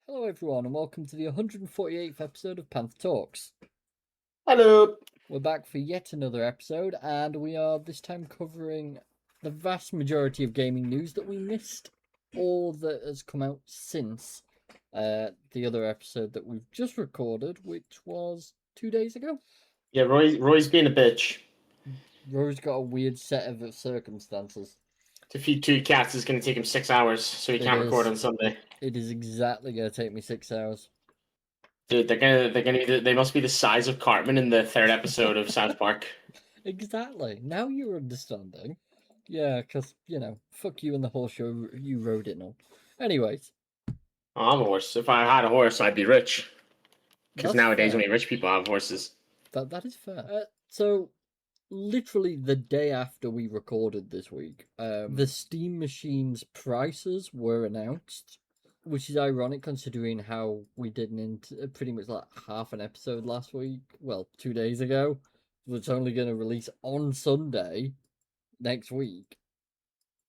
Hello, everyone, and welcome to the 148th episode of PandTha Talks. Hello. We're back for yet another episode, and we are this time covering the vast majority of gaming news that we missed, or that has come out since the other episode that we've just recorded, which was 2 days ago. Yeah, Roy's being a bitch. Rory's got a weird set of circumstances. To feed two cats is going to take him 6 hours, so he can't record on Sunday. It is exactly going to take me 6 hours. Dude, they must be the size of Cartman in the third episode of South Park. Exactly. Now you're understanding. Yeah, because, fuck you and the horse you rode it on. Anyways. Oh, I'm a horse. If I had a horse, I'd be rich. Because nowadays fair. only rich people have horses. That is fair. So, literally the day after we recorded this week, the Steam Machine's prices were announced, which is ironic considering how we did pretty much like half an episode last week. Well, 2 days ago. It's only going to release on Sunday next week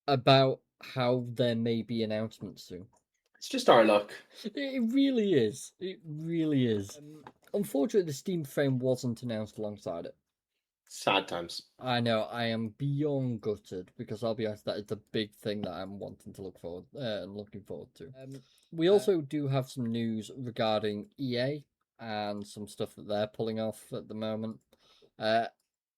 about how there may be announcements soon. It's just our luck. It really is. It really is. Unfortunately, the Steam frame wasn't announced alongside it. Sad times. I know. I am beyond gutted because I'll be honest, that is the big thing that I'm wanting to look forward and looking forward to. We also do have some news regarding EA and some stuff that they're pulling off at the moment.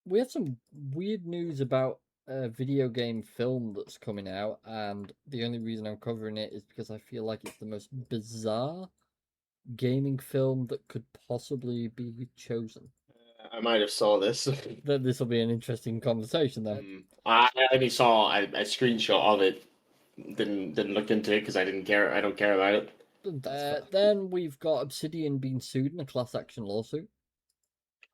We have some weird news about a video game film that's coming out, and the only reason I'm covering it is because I feel like it's the most bizarre gaming film that could possibly be chosen. I might have saw this. That this will be an interesting conversation, then. I only saw a screenshot of it. Didn't look into it because I didn't care. I don't care about it. Then we've got Obsidian being sued in a class action lawsuit.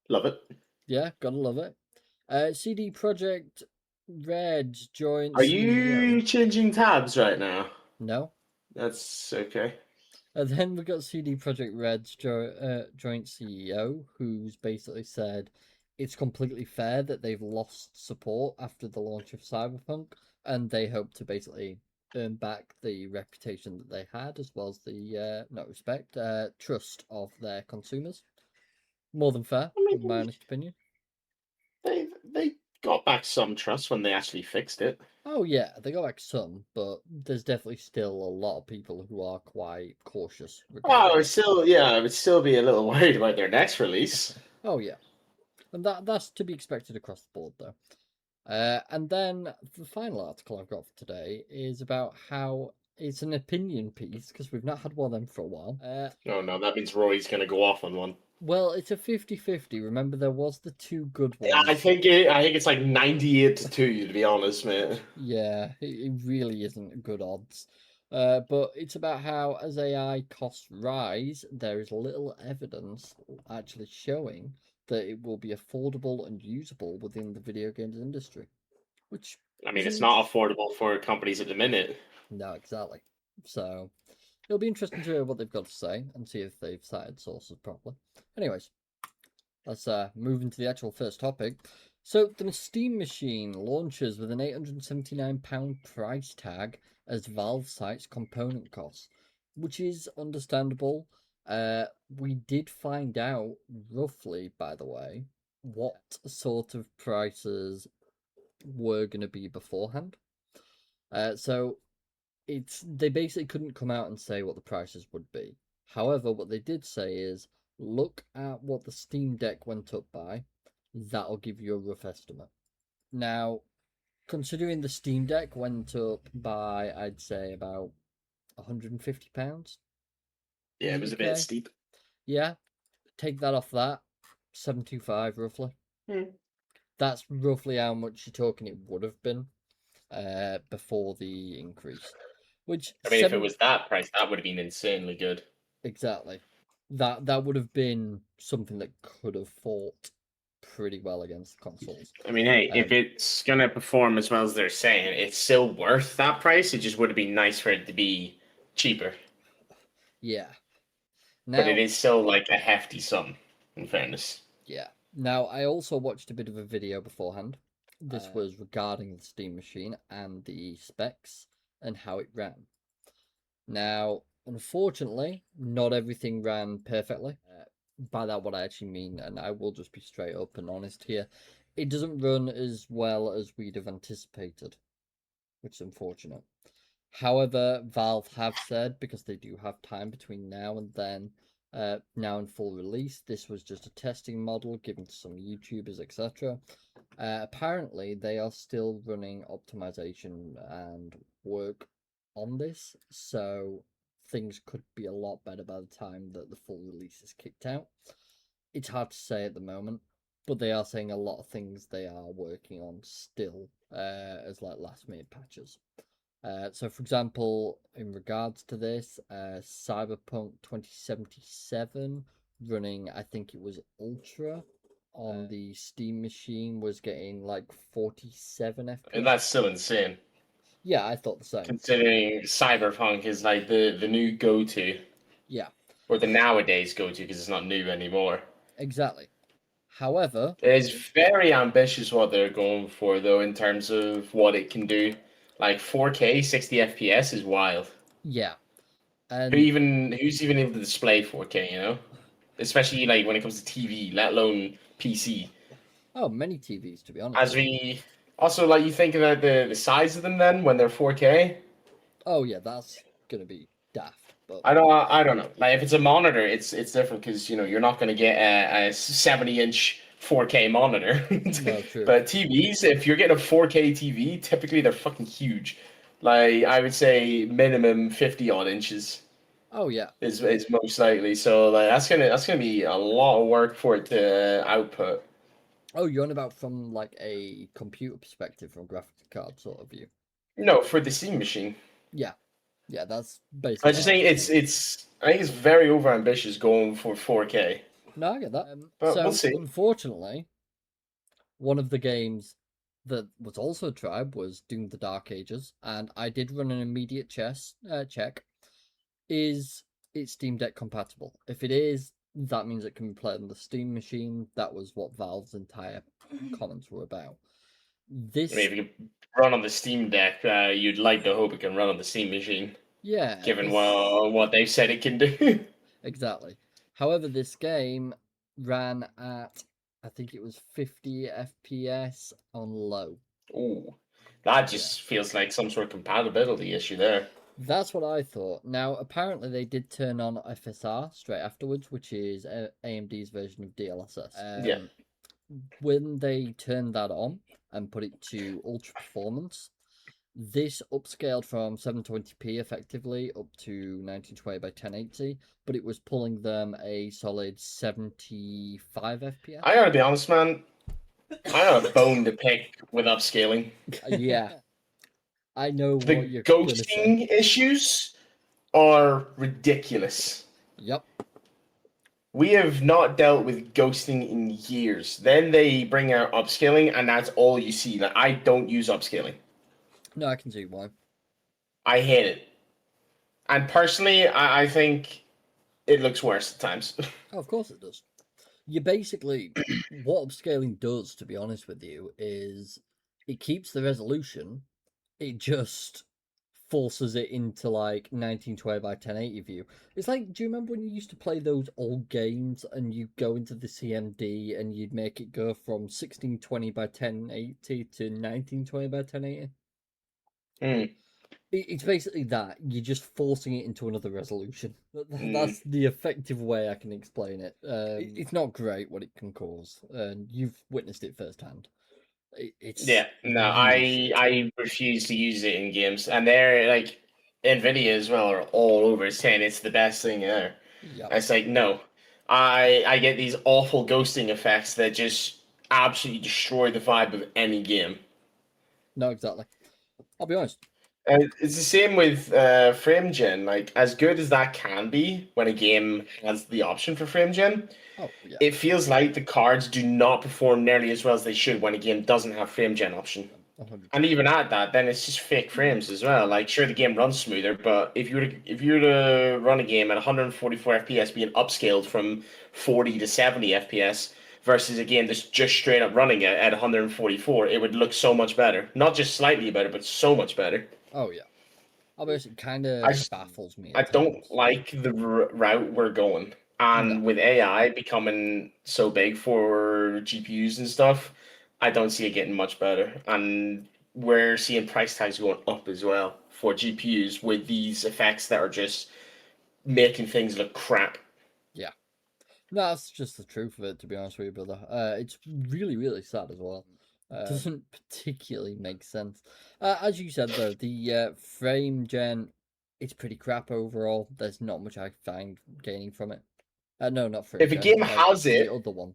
Love it. Yeah, gotta love it. CD Projekt Red joins. Are you changing tabs right now? No. That's okay. And then we got CD Projekt Red's joint CEO, who's basically said it's completely fair that they've lost support after the launch of Cyberpunk, and they hope to basically earn back the reputation that they had, as well as the trust of their consumers. More than fair, in my honest opinion. They got back some trust when they actually fixed it. Oh yeah, they got back some, but there's definitely still a lot of people who are quite cautious. I would still be a little worried about their next release. Oh yeah, and that's to be expected across the board, though. And then the final article I've got for today is about how it's an opinion piece, because we've not had one of them for a while. Oh no, that means Roy's going to go off on one. Well, it's a 50-50. Remember, there was the two good ones. I think it's like 98-2, to be honest, mate. Yeah, it really isn't good odds. But it's about how, as AI costs rise, there is little evidence actually showing that it will be affordable and usable within the video games industry. Which, I mean, it's not affordable for companies at the minute. No, exactly. So it'll be interesting to hear what they've got to say and see if they've cited sources properly. Anyways, let's move into the actual first topic. So the Steam Machine launches with an £879 price tag as Valve cites component costs, which is understandable. We did find out roughly, by the way, what sort of prices were going to be beforehand. So they basically couldn't come out and say what the prices would be. However, what they did say is, look at what the Steam Deck went up by. That'll give you a rough estimate. Now, considering the Steam Deck went up by, I'd say, about £150. Yeah, it was a bit steep. Yeah, take that off that, £725 roughly. That's roughly how much you're talking it would have been before the increase. Which if it was that price, that would have been insanely good. Exactly. That would have been something that could have fought pretty well against consoles. I mean, hey, if it's gonna perform as well as they're saying, it's still worth that price. It just would have been nice for it to be cheaper. Yeah. But it is still like a hefty sum, in fairness. Yeah. Now, I also watched a bit of a video beforehand. This was regarding the Steam Machine and the specs and how it ran. Now, Unfortunately, not everything ran perfectly. By that, what I actually mean, and I will just be straight up and honest here, it doesn't run as well as we'd have anticipated, which is unfortunate. However, Valve have said, because they do have time between now and then, now and full release, this was just a testing model given to some YouTubers, etc. Apparently, they are still running optimization and work on this, so things could be a lot better by the time that the full release is kicked out. It's hard to say at the moment, but they are saying a lot of things they are working on still as like last minute patches. So, for example, in regards to this, Cyberpunk 2077 running, I think it was Ultra on the Steam machine, was getting like 47 And FPS. that's still insane. Yeah, I thought the same. Considering Cyberpunk is like the new go-to. Yeah. Or the nowadays go-to, because it's not new anymore. Exactly. However, it's very ambitious what they're going for, though, in terms of what it can do. Like 4K, 60 FPS is wild. Yeah. And who's even able to display 4K, you know? Especially like when it comes to TV, let alone PC. Oh, many TVs, to be honest. As we also like you think about the size of them then when they're 4K. Oh yeah, that's gonna be daft. But I don't know. Like if it's a monitor, it's different because you're not going to get a 70-inch 4K monitor. No, true. But TVs, if you're getting a 4K TV, typically they're fucking huge. Like I would say minimum 50 odd inches. Oh yeah, is most likely. So like that's gonna be a lot of work for it to output. Oh, you're on about from like a computer perspective, from graphics card sort of view. No, for the Steam machine. Yeah, yeah, that's basically. I just think I think it's very overambitious going for 4K. No, I get that. But So we'll see. unfortunately, one of the games that was also tried was Doom: The Dark Ages, and I did run an immediate check. Is it Steam Deck compatible? If it is, that means it can be played on the Steam machine. That was what Valve's entire comments were about. This, I mean, if you can run on the Steam Deck, you'd like to hope it can run on the Steam machine. yeah, Given what they've said it can do. exactly. However, this game ran at, I think it was 50 FPS on low. Ooh, that just feels like some sort of compatibility issue there. That's what I thought. Now, apparently, they did turn on FSR straight afterwards, which is AMD's version of DLSS. Yeah. When they turned that on and put it to ultra performance, this upscaled from 720p effectively up to 1920 by 1080, but it was pulling them a solid 75 FPS. I gotta be honest, man. I got a bone to pick with upscaling. Yeah. I know The what you're gonna say. ghosting issues are ridiculous. Yep. We have not dealt with ghosting in years. Then they bring out upscaling, and that's all you see. Like I don't use upscaling. No, I can see why. I hate it. And personally, I think it looks worse at times. Oh, of course it does. You basically, what upscaling does, to be honest with you, is it keeps the resolution. It just forces it into like 1920 by 1080 view. It's like, do you remember when you used to play those old games and you go into the CMD and you'd make it go from 1620 by 1080 to 1920 by 1080? It's basically that. You're just forcing it into another resolution. That's the effective way I can explain it. It's not great what it can cause, and you've witnessed it firsthand. It's No, really I refuse to use it in games, and they're like Nvidia as well are all over saying it's the best thing ever. Yep. It's like no, I get these awful ghosting effects that just absolutely destroy the vibe of any game. No, exactly. I'll be honest. It's the same with frame gen. Like as good as that can be when a game has the option for frame gen, yeah. it feels like the cards do not perform nearly as well as they should when a game doesn't have frame gen option. 100%. And even at that, then it's just fake frames as well. Like sure, the game runs smoother, but if you were to run a game at 144 FPS being upscaled from 40 to 70 FPS versus a game that's just straight up running it at 144, it would look so much better. Not just slightly better, but so much better. Oh yeah. Obviously, it kind I of just baffles me I at don't times. like the route we're going. No, And with AI becoming so big for GPUs and stuff, I don't see it getting much better. And we're seeing price tags going up as well for GPUs with these effects that are just making things look crap. yeah. No, that's just the truth of it, to be honest with you, brother. It's really, really sad as well. Doesn't particularly make sense. As you said, though, the frame gen, it's pretty crap overall. There's not much I find gaining from it. No, not frame If a gen. game has The it, other one.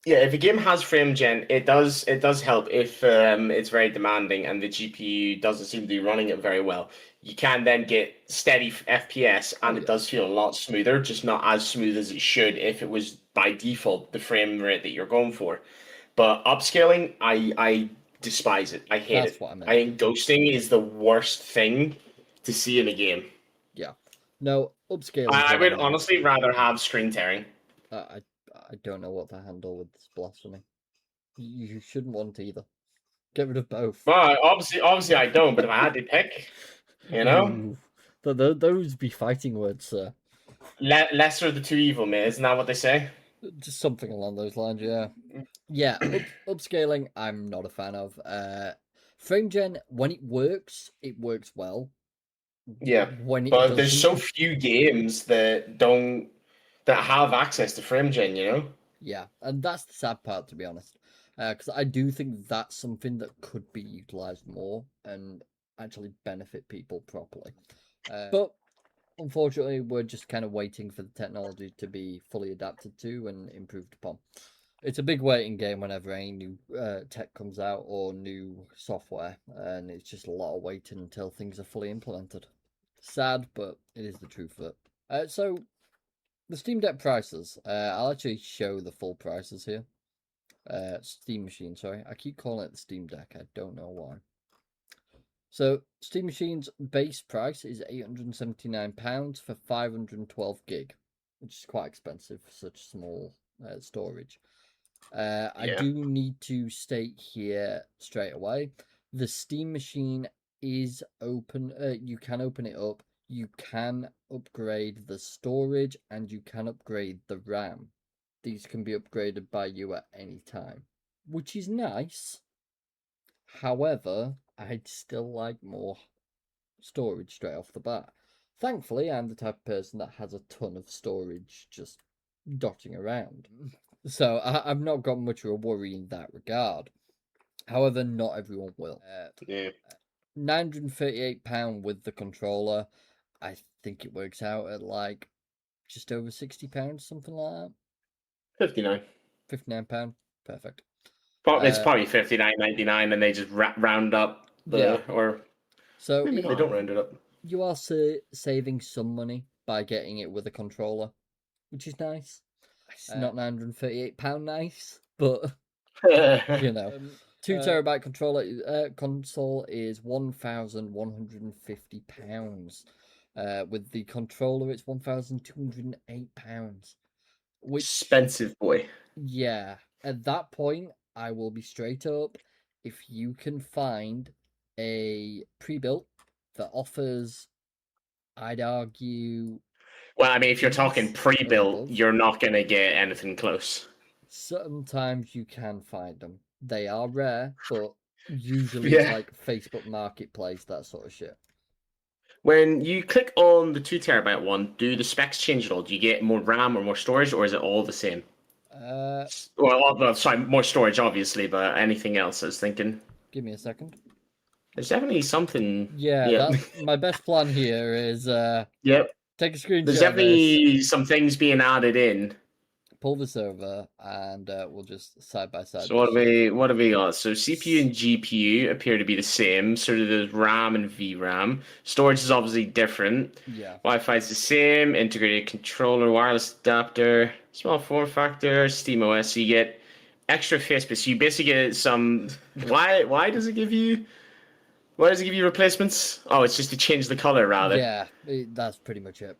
yeah, if a game has frame gen, it does help if it's very demanding and the GPU doesn't seem to be running it very well. You can then get steady FPS Oh and it yeah, does feel a lot smoother, just not as smooth as it should if it was by default the frame rate that you're going for. But upscaling, I despise it. I hate that's it. what I I meant. think ghosting is the worst thing to see in a game. Yeah. No, upscaling's I what I would meant. honestly rather have screen tearing. I I don't know what to handle with this blasphemy. You shouldn't want either. Get rid of both. Well, obviously I don't, but if I had to pick, you know? Ooh, those be fighting words, sir. Lesser of the two evil, mate. Isn't that what they say? Just something along those lines, yeah. Yeah, upscaling, I'm not a fan of. Frame gen, when it works well. Yeah, When it but there's so doesn't, few games that have access to frame gen. yeah, and that's the sad part, to be honest. Because I do think that's something that could be utilized more and actually benefit people properly. But unfortunately, we're just kind of waiting for the technology to be fully adapted to and improved upon. It's a big waiting game whenever any new tech comes out or new software, and it's just a lot of waiting until things are fully implemented. Sad, but it is the truth of it. So, the Steam Deck prices. I'll actually show the full prices here. Steam Machine, sorry. I keep calling it the Steam Deck, I don't know why. So, Steam Machine's base price is £879 for 512 gig, which is quite expensive for such small storage. I Yeah. do need to state here straight away, the Steam Machine is open. You can open it up. You can upgrade the storage and you can upgrade the RAM. These can be upgraded by you at any time, which is nice. However, I'd still like more storage straight off the bat. Thankfully, I'm the type of person that has a ton of storage just dotting around. So I've not got much of a worry in that regard. However, not everyone will. Yeah. £938 with the controller. I think it works out at like just over £60, something like that. 59. £59. Perfect. It's probably 59.99, and they just round up Yeah. or So maybe they don't round it up. you are saving some money by getting it with a controller, which is nice. It's not £938 nice, but you know. 2 terabyte controller console is £1,150. With the controller, it's £1,208. Which Expensive boy. yeah, at that point, I will be straight up. If you can find a pre-built that offers, I'd argue, Well, I mean, if you're talking these or pre-built, above, you're not gonna get anything close. sometimes you can find them. They are rare, but usually it's Yeah. like Facebook Marketplace, that sort of shit. When you click on the 2 terabyte one, do the specs change at all? Do you get more RAM or more storage, or is it all the same? Uh, Sorry, more storage, obviously, but anything else? I was thinking Give me a second. there's definitely something. Yeah, Yeah. that my best plan here is Yep. take a There's screenshot of this, definitely some things being added in. pull this over, and we'll just side by side So this shit. what have we got? So CPU and GPU appear to be the same. Sort of the RAM and VRAM. Storage is obviously different. Yeah. Wi-Fi is the same. Integrated controller, wireless adapter, small form factor, Steam OS. So you get extra face space. So you basically get some. Why does it give you? Why does it give you replacements? Oh, it's just to change the color rather. Yeah, that's pretty much it.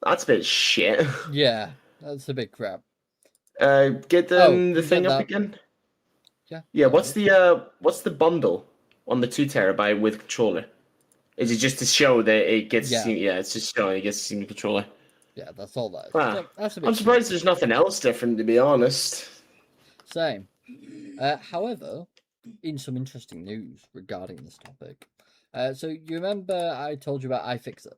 That's a bit shit. Yeah, that's a bit crap. Get Oh, the you thing get up that. again. Yeah. Yeah, all good. what's the bundle on the 2 terabyte with controller? Is it just to show that it gets? Yeah. It's just showing it gets to see the controller. Yeah, that's all that is. Wow. So that's a bit I'm surprised there's nothing else different, to be honest. same. However, in some interesting news regarding this topic, so you remember I told you about iFixit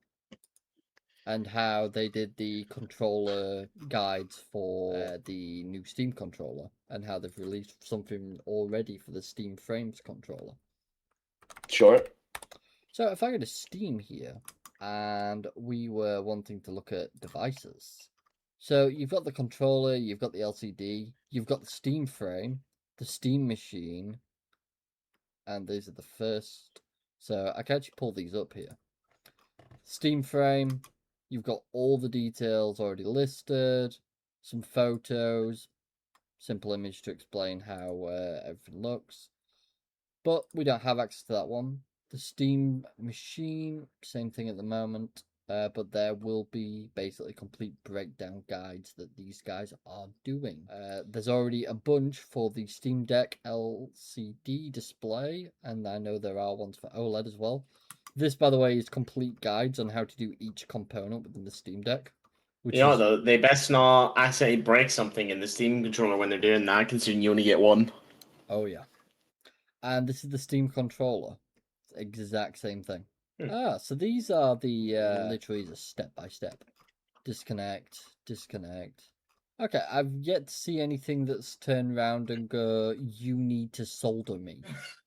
and how they did the controller guides for the new Steam controller and how they've released something already for the Steam Frames controller. Sure. So if I go to Steam here and we were wanting to look at devices, so you've got the controller, you've got the LCD, you've got the Steam frame, the Steam machine, and these are the first. So I can actually pull these up here. Steam frame, you've got all the details already listed, some photos, simple image to explain how everything looks. But we don't have access to that one. The Steam machine, same thing at the moment. But there will be basically complete breakdown guides that these guys are doing. There's already a bunch for the Steam Deck LCD display, and I know there are ones for OLED as well. This, by the way, is complete guides on how to do each component within the Steam Deck. Though, they best not accidentally break something in the Steam controller when they're doing that, considering you only get one. Oh, yeah. And this is the Steam controller. Exact same thing. So these are the literally the step by step. Disconnect. Okay, I've yet to see anything that's turned around and go, you need to solder me.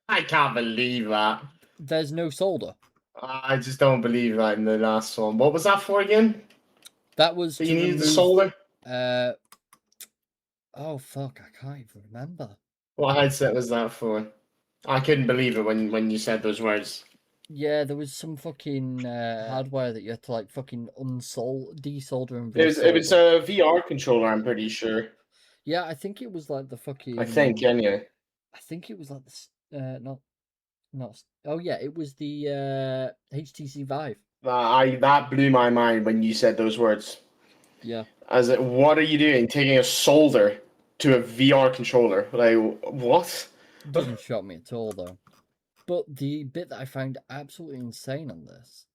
I can't believe that. There's no solder. I just don't believe that in the last one. What was that for again? That was you needed the solder? Oh fuck, I can't even remember. What headset was that for? I couldn't believe it when you said those words. Yeah, there was some fucking hardware that you had to like fucking desolder and resolder. It was a VR controller, I'm pretty sure. Yeah, I think it was like the fucking. I think anyway. I think it was like the not. Oh yeah, it was the HTC Vive. That blew my mind when you said those words. Yeah. What are you doing? Taking a solder to a VR controller? Like what? Doesn't shock me at all though. But the bit that I found absolutely insane on this,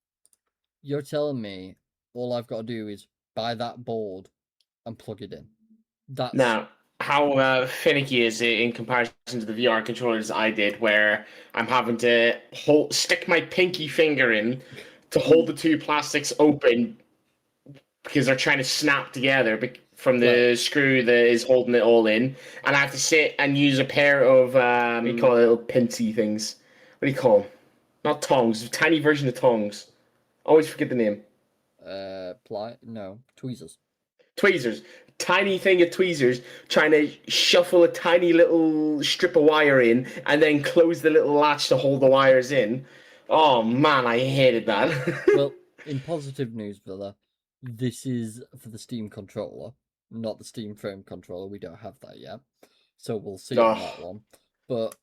you're telling me all I've got to do is buy that board and plug it in. That's now how finicky is it in comparison to the VR controllers I did, where I'm having to stick my pinky finger in to hold the two plastics open because they're trying to snap together from the screw that is holding it all in, and I have to sit and use a pair of what do you call it, little pincy things? What do you call them? Not tongs, a tiny version of tongs. Always forget the name. Tweezers. Tweezers. Tiny thing of tweezers, trying to shuffle a tiny little strip of wire in and then close the little latch to hold the wires in. Oh man, I hated that. Well, in positive news, brother, this is for the Steam controller, not the Steam frame controller. We don't have that yet, so we'll see on that one. But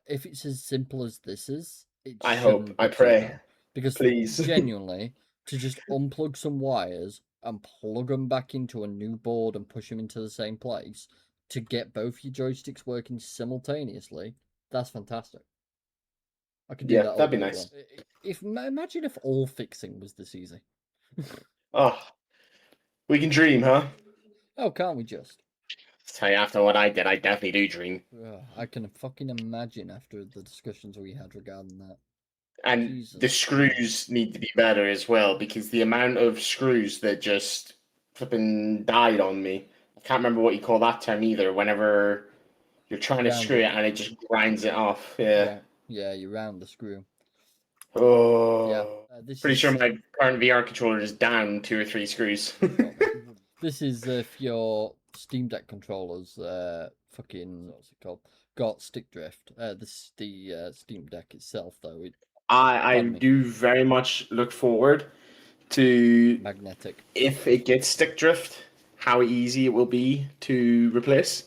if it's as simple as this is, I pray, because please, genuinely, to just unplug some wires and plug them back into a new board and push them into the same place to get both your joysticks working simultaneously, that's fantastic. I can do that. That'd be nice. Imagine if all fixing was this easy. Oh, we can dream, huh? Oh, can't we just? Tell you, after what I did, I definitely do dream. I can fucking imagine after the discussions we had regarding that. And Jesus. The screws need to be better as well, because the amount of screws that just flipping died on me. I can't remember what you call that term either. Whenever you're trying to screw it and it just grinds it off. Yeah, you round the screw. Oh, yeah. Pretty sure my current VR controller is down 2 or 3 screws. This is if your Steam Deck controllers, fucking what's it called? Got stick drift. The Steam Deck itself, though. I do very much look forward to magnetic. If it gets stick drift, how easy it will be to replace.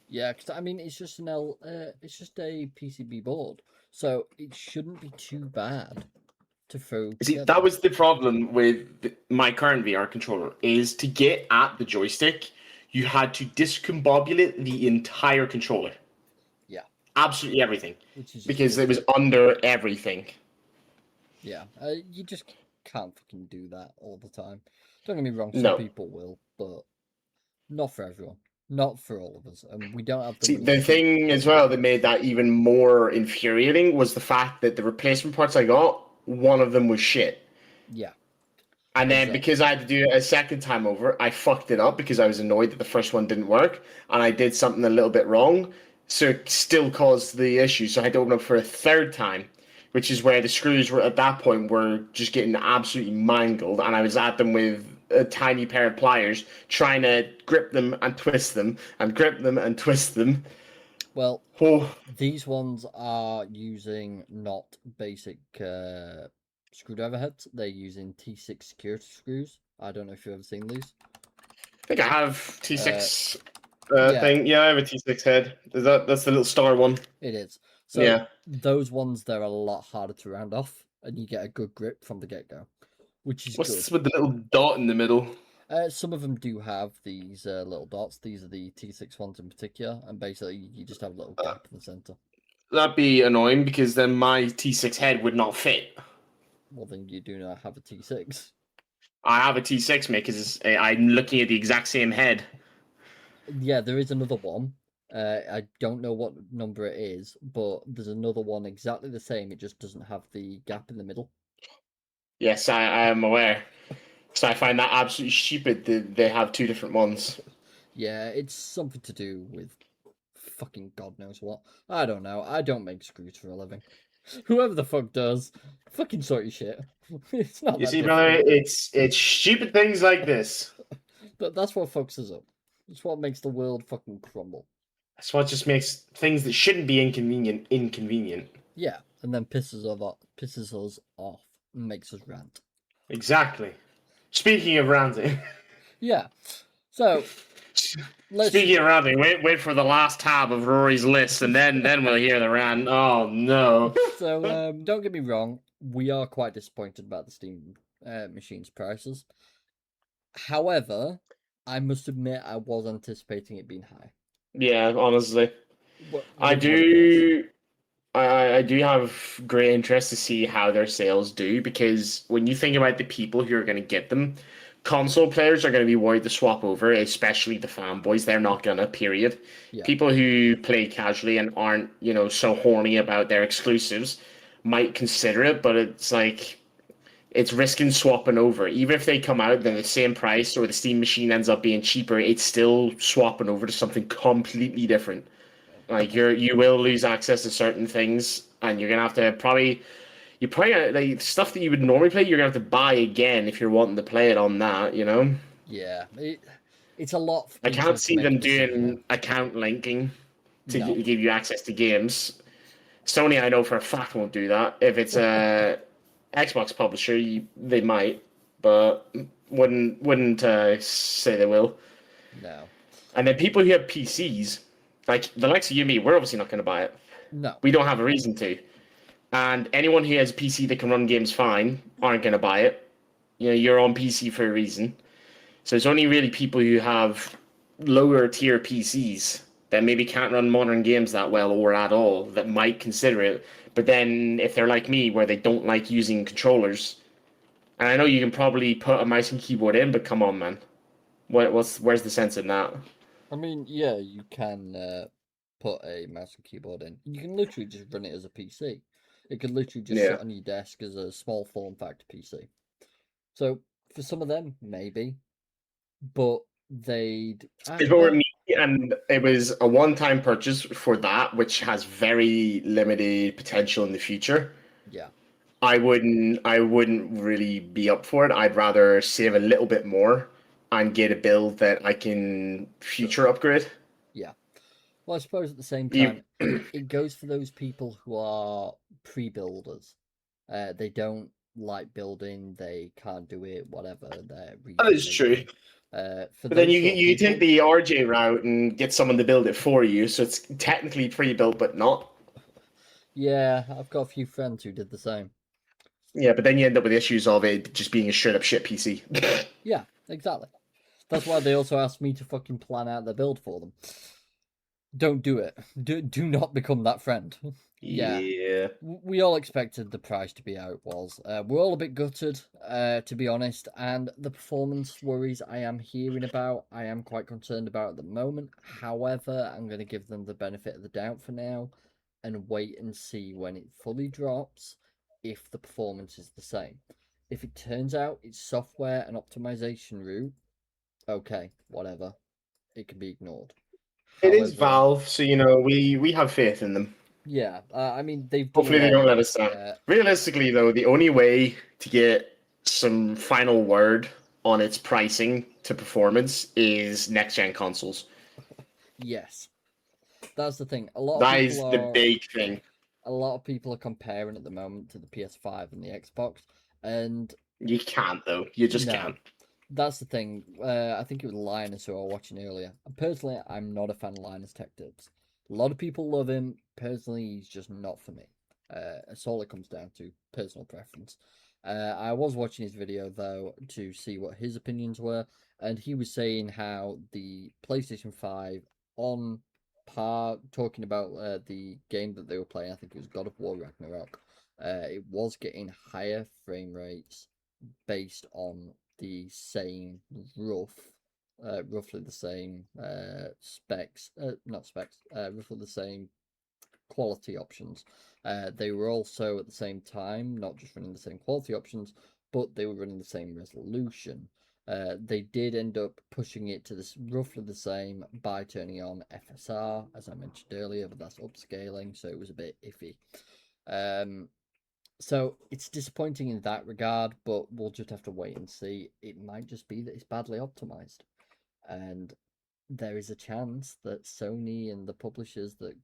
Yeah, because I mean, it's just it's just a PCB board, so it shouldn't be too bad to throw. See, that was the problem with my current VR controller. Is to get at the joystick, you had to discombobulate the entire controller. Yeah, absolutely everything, because it was under everything. Yeah, you just can't fucking do that all the time. Don't get me wrong, some No. people will, but not for everyone. Not for all of us. And we don't have the See, money to the keep thing as putting well that updates. made that even more infuriating was the fact that the replacement parts I got, one of them was shit. Yeah, And then exactly. because I had to do it a second time over, I fucked it up because I was annoyed that the first one didn't work and I did something a little bit wrong. So it still caused the issue. So I had to open up for a third time, which is where the screws were at that point were just getting absolutely mangled. And I was at them with a tiny pair of pliers trying to grip them and twist them and grip them and twist them. Well, Oh, these ones are using not basic screwdriver heads. They're using T6 security screws. I don't know if you've ever seen these. I think I have Uh, T6 yeah, thing. Yeah, I have a T6 head. That's the little star one. it is. So Yeah. those ones, they're a lot harder to round off, and you get a good grip from the get-go, which is What's good. this with the little dot in the middle? Some of them do have these little dots. These are the T6 ones in particular, and basically you just have a little gap in the center. That'd be annoying because then my T6 head would not fit. Well, then you do not have a T6. I have a T6, mate, because I'm looking at the exact same head. Yeah, there is another one. I don't know what number it is, but there's another one exactly the same. It just doesn't have the gap in the middle. Yes, I am aware. So I find that absolutely stupid that they have two different ones. Yeah, it's something to do with fucking God knows what. I don't know. I don't make screws for a living. Whoever the fuck does, fucking sort your shit. It's not You that see, brother, difficult. it's stupid things like this. But that's what fucks us up. It's what makes the world fucking crumble. That's what just makes things that shouldn't be inconvenient inconvenient. Yeah, and then pisses us off, and makes us rant. Exactly. Speaking of ranting, Yeah. So let's. speaking of ranting, wait for the last tab of Rory's list, and then we'll hear the rant. Oh no. So don't get me wrong. We are quite disappointed about the Steam machine's prices. However, I must admit I was anticipating it being high. Yeah, honestly. I Way more than this. do I do have great interest to see how their sales do because when you think about the people who are going to get them, console players are going to be worried to swap over, especially the fanboys. They're not gonna, period. Yeah. People who play casually and aren't, so horny about their exclusives might consider it, but it's like it's risking swapping over. Even if they come out then the same price or the Steam machine ends up being cheaper, it's still swapping over to something completely different. Like you will lose access to certain things, and you're gonna have to like stuff that you would normally play. You're gonna have to buy again if you're wanting to play it on that. Yeah. It's a lot I easier can't to see make a them decision now. doing account linking to No. give you access to games. Sony, I know for a fact, won't do that. If it's a Xbox publisher, they might, but wouldn't say they will. No. And then people who have PCs, like the likes of you and me, we're obviously not going to buy it. No. We don't have a reason to. And anyone who has a PC that can run games fine aren't going to buy it. You're on PC for a reason. So it's only really people who have lower tier PCs that maybe can't run modern games that well or at all that might consider it. But then if they're like me, where they don't like using controllers, and I know you can probably put a mouse and keyboard in, but come on, man, where's the sense in that? I mean, yeah, you can put a mouse and keyboard in. You can literally just run it as a PC. It could literally just Yeah. sit on your desk as a small form factor PC. So for some of them, maybe, but they'd. If it were Well, me and it was a one-time purchase for that, which has very limited potential in the future, yeah, I wouldn't really be up for it. I'd rather save a little bit more and get a build that I can future upgrade. yeah. Well, I suppose at the same You, time, it goes for those people who are pre-builders. They don't like building. They can't do it. Whatever their that reason is may true. be. For But then those you sort of you take people, the RJ route and get someone to build it for you, so it's technically pre-built but not. yeah, I've got a few friends who did the same. Yeah, but then you end up with issues of it just being a straight up shit PC. Yeah, exactly. That's why they also asked me to fucking plan out their build for them. Don't do it. Do not become that friend. Yeah, Yeah. we all expected the price to be how it was. We're all a bit gutted, to be honest, and the performance worries I am hearing about, I am quite concerned about at the moment. However, I'm going to give them the benefit of the doubt for now and wait and see when it fully drops if the performance is the same. If it turns out it's software and optimization route, okay, whatever, it can be ignored. It is However, Valve, so we have faith in them. yeah, I mean, they've done a Hopefully they lot. don't let us down. Realistically, though, the only way to get some final word on its pricing to performance is next gen consoles. Yes, that's the thing. A lot of That people is the are big thing. a lot of people are comparing at the moment to the PS5 and the Xbox, and You can't though. You just no, can't. that's the thing. I think it was Linus who I was watching earlier. And personally, I'm not a fan of Linus Tech Tips. A lot of people love him. Personally, he's just not for me. It's all it comes down to personal preference. I was watching his video though to see what his opinions were, and he was saying how the PlayStation 5 on par, talking about the game that they were playing. I think it was God of War Ragnarok. It was getting higher frame rates based on the same roughly the same specs, not specs, roughly the same quality options. They were also at the same time not just running the same quality options, but they were running the same resolution. They did end up pushing it to this roughly the same by turning on FSR, as I mentioned earlier, but that's upscaling, so it was a bit iffy. Um, so it's disappointing in that regard, but we'll just have to wait and see. It might just be that it's badly optimized, and there is a chance that Sony and the publishers that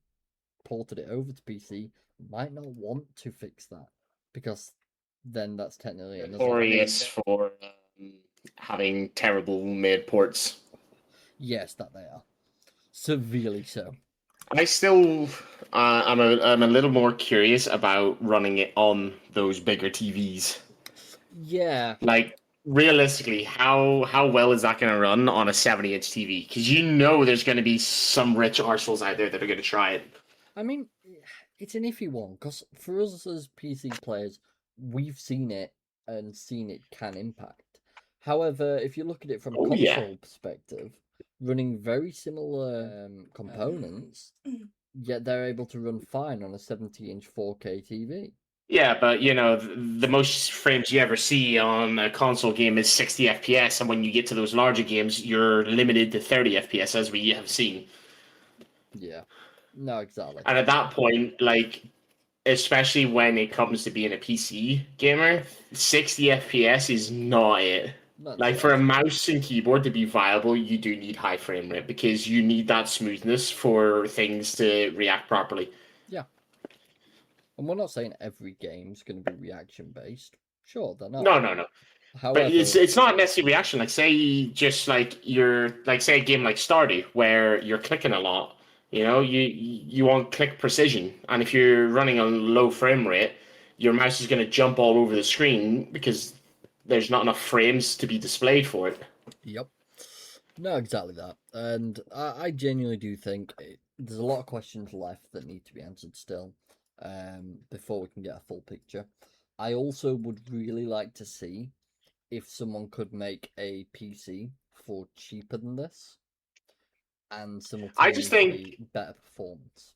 ported it over to PC might not want to fix that because then that's technically another. Notorious for having terrible made ports. Yes, that they are severely so. I still, I'm a little more curious about running it on those bigger TVs. Yeah, Like realistically, how well is that going to run on a 70-inch TV? Because there's going to be some rich arseholes out there that are going to try it. I mean, it's an iffy one because for us as PC players, we've seen it and seen it can impact. However, if you look at it from a Oh yeah, console perspective, running very similar components, yet they're able to run fine on a 70-inch 4K TV. yeah, but the most frames you ever see on a console game is 60 FPS, and when you get to those larger games, you're limited to 30 FPS, as we have seen. Yeah, no, exactly. And at that point, like especially when it comes to being a PC gamer, 60 FPS is not it. That's Like it. for a mouse and keyboard to be viable, you do need high frame rate because you need that smoothness for things to react properly. Yeah, and we're not saying every game's going to be reaction based. Sure, they're not. No, no, no. But it's However, it's not necessarily reaction. Like say just like you're like say a game like Stardew where you're clicking a lot. You want click precision, and if you're running on low frame rate, your mouse is going to jump all over the screen because there's not enough frames to be displayed for it. yep. No, exactly that. And I genuinely do think there's a lot of questions left that need to be answered still before we can get a full picture. I also would really like to see if someone could make a PC for cheaper than this and I just think simultaneously better performance.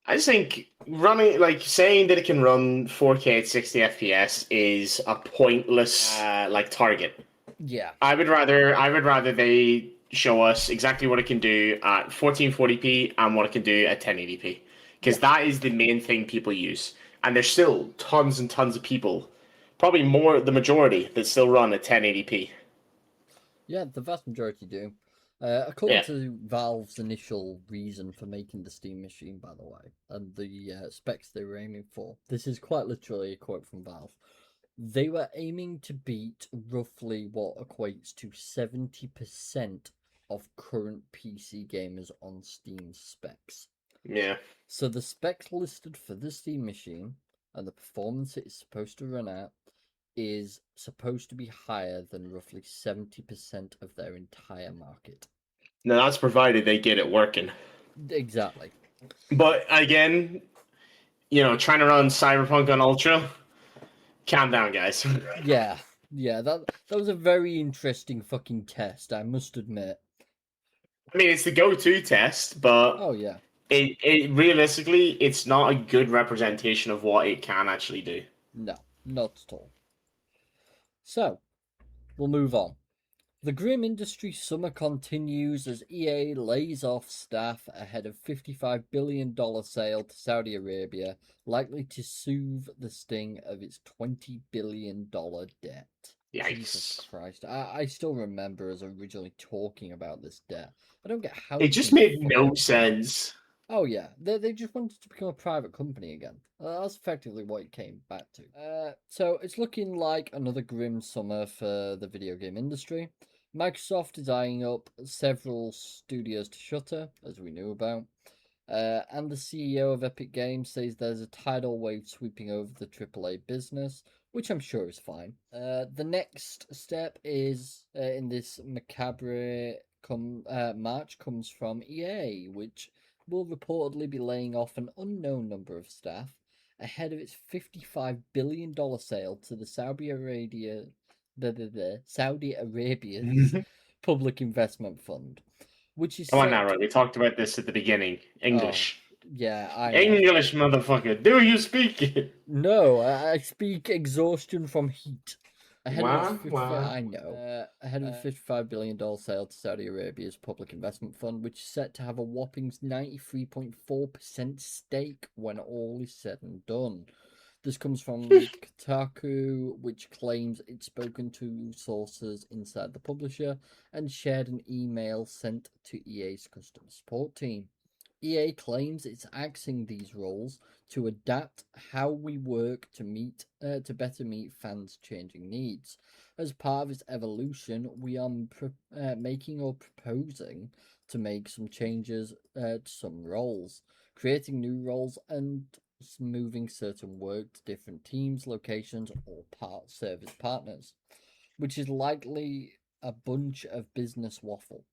I just think running like saying that it can run 4K at 60 FPS is a pointless like target. Yeah, I would rather they show us exactly what it can do at 1440p and what it can do at 1080p because yeah, that is the main thing people use. And there's still tons and tons of people, probably more the majority that still run at 1080p. yeah, the vast majority do. According Yeah. to Valve's initial reason for making the Steam machine, by the way, and the specs they were aiming for, this is quite literally a quote from Valve. They were aiming to beat roughly what equates to 70% of current PC gamers on Steam specs. Yeah. So the specs listed for the Steam machine and the performance it is supposed to run at is supposed to be higher than roughly 70% of their entire market. Now that's provided they get it working. Exactly. But again, trying to run Cyberpunk on Ultra, calm down, guys. Yeah, yeah. That was a very interesting fucking test, I must admit. I mean, it's the go-to test, but Oh yeah. it realistically, it's not a good representation of what it can actually do. No, not at all. So, we'll move on. The grim industry summer continues as EA lays off staff ahead of $55 billion sale to Saudi Arabia, likely to soothe the sting of its $20 billion debt. Jesus Yikes. Christ. I still remember us originally talking about this debt. I don't get how It you just can made no forget. sense. Oh yeah, they just wanted to become a private company again. That's effectively what it came back to. So it's looking like another grim summer for the video game industry. Microsoft is eyeing up several studios to shutter, as we knew about. And the CEO of Epic Games says there's a tidal wave sweeping over the AAA business, which I'm sure is fine. The next step is in this macabre march comes from EA, which will reportedly be laying off an unknown number of staff ahead of its $55 billion sale to the Saudi Arabia's public investment fund, which is Come on now, set right? to. We talked about this at the beginning. Oh, English. yeah, I know. English, motherfucker. Do you speak it? No, I speak exhaustion from heat. Ahead of its Wah, 55, wah. I know. Ahead of its $55 billion sale to Saudi Arabia's public investment fund, which is set to have a whopping 93.4% stake when all is said and done. This comes from Kotaku, which claims it's spoken to sources inside the publisher and shared an email sent to EA's customer support team. EA claims it's axing these roles to adapt how we work to better meet fans' changing needs. As part of its evolution, we are making or proposing to make some changes to some roles, creating new roles and moving certain work to different teams, locations, or service partners, which is likely a bunch of business waffle.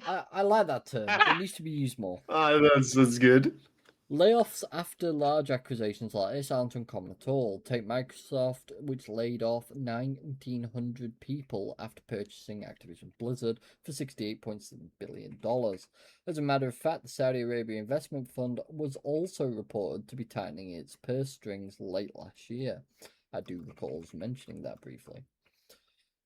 I like that term. It needs to be used more. That's good. Layoffs after large acquisitions like this aren't uncommon at all. Take Microsoft, which laid off 1,900 people after purchasing Activision Blizzard for $68.7 billion. As a matter of fact, the Saudi Arabia Investment Fund was also reported to be tightening its purse strings late last year. I do recall us mentioning that briefly.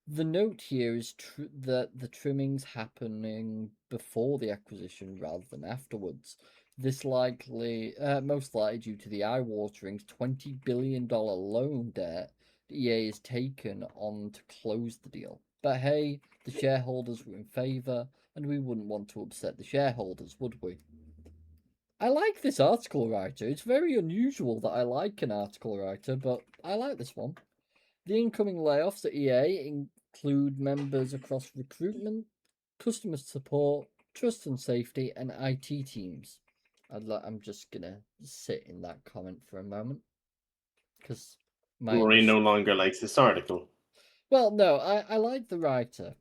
The note here is that the trimmings happening before the acquisition rather than afterwards. This most likely due to the eye-watering $20 billion loan debt EA has taken on to close the deal. But hey, the shareholders were in favour, and we wouldn't want to upset the shareholders, would we? I like this article writer. It's very unusual that I like an article writer, but I like this one. The incoming layoffs at EA include members across recruitment, customer support, trust and safety, and IT teams. I'm just gonna sit in that comment for a moment because my Rory no initial. longer likes this article. Well, no, I like the writer.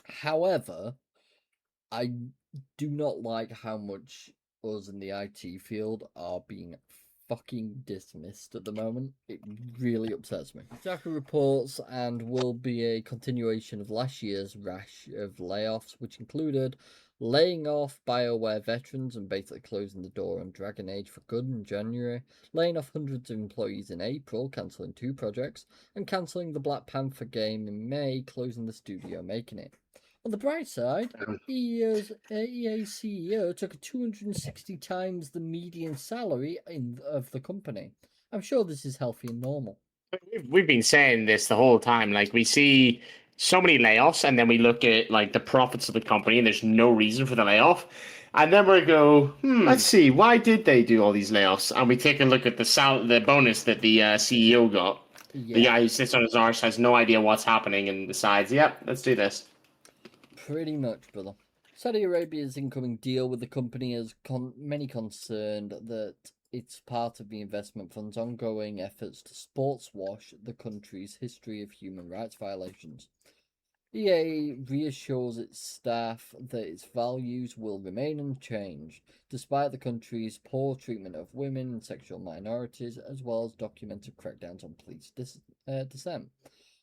However, I do not like how much us in the IT field are being fucking dismissed at the moment. It really upsets me. Kotaku reports and will be a continuation of last year's rash of layoffs, which included laying off BioWare veterans and basically closing the door on Dragon Age for good in January, laying off hundreds of employees in April, cancelling 2 projects, and cancelling the Black Panther game in May, closing the studio making it. On the bright side, EA's CEO took 260 times the median salary of the company. I'm sure this is healthy and normal. We've been saying this the whole time. Like, we see so many layoffs, and then we look at like the profits of the company, and there's no reason for the layoff. And then we go, let's see, why did they do all these layoffs? And we take a look at the bonus that the CEO got. The Yeah, guy who sits on his arse has no idea what's happening and decides, yep, let's do this. pretty much, brother. Saudi Arabia's incoming deal with the company has many concerned that it's part of the investment fund's ongoing efforts to sports wash the country's history of human rights violations. EA reassures its staff that its values will remain unchanged, despite the country's poor treatment of women and sexual minorities, as well as documented crackdowns on police dissent.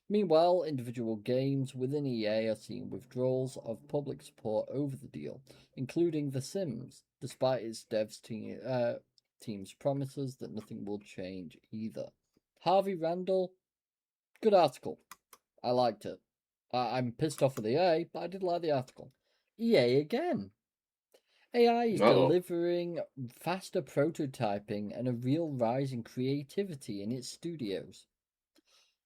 Meanwhile, individual games within EA are seeing withdrawals of public support over the deal, including The Sims, despite its team's promises that nothing will change either. Harvey Randall, good article. I liked it. I'm pissed off with EA, but I did like the article. EA again. AI is Uh-oh. delivering faster prototyping and a real rise in creativity in its studios.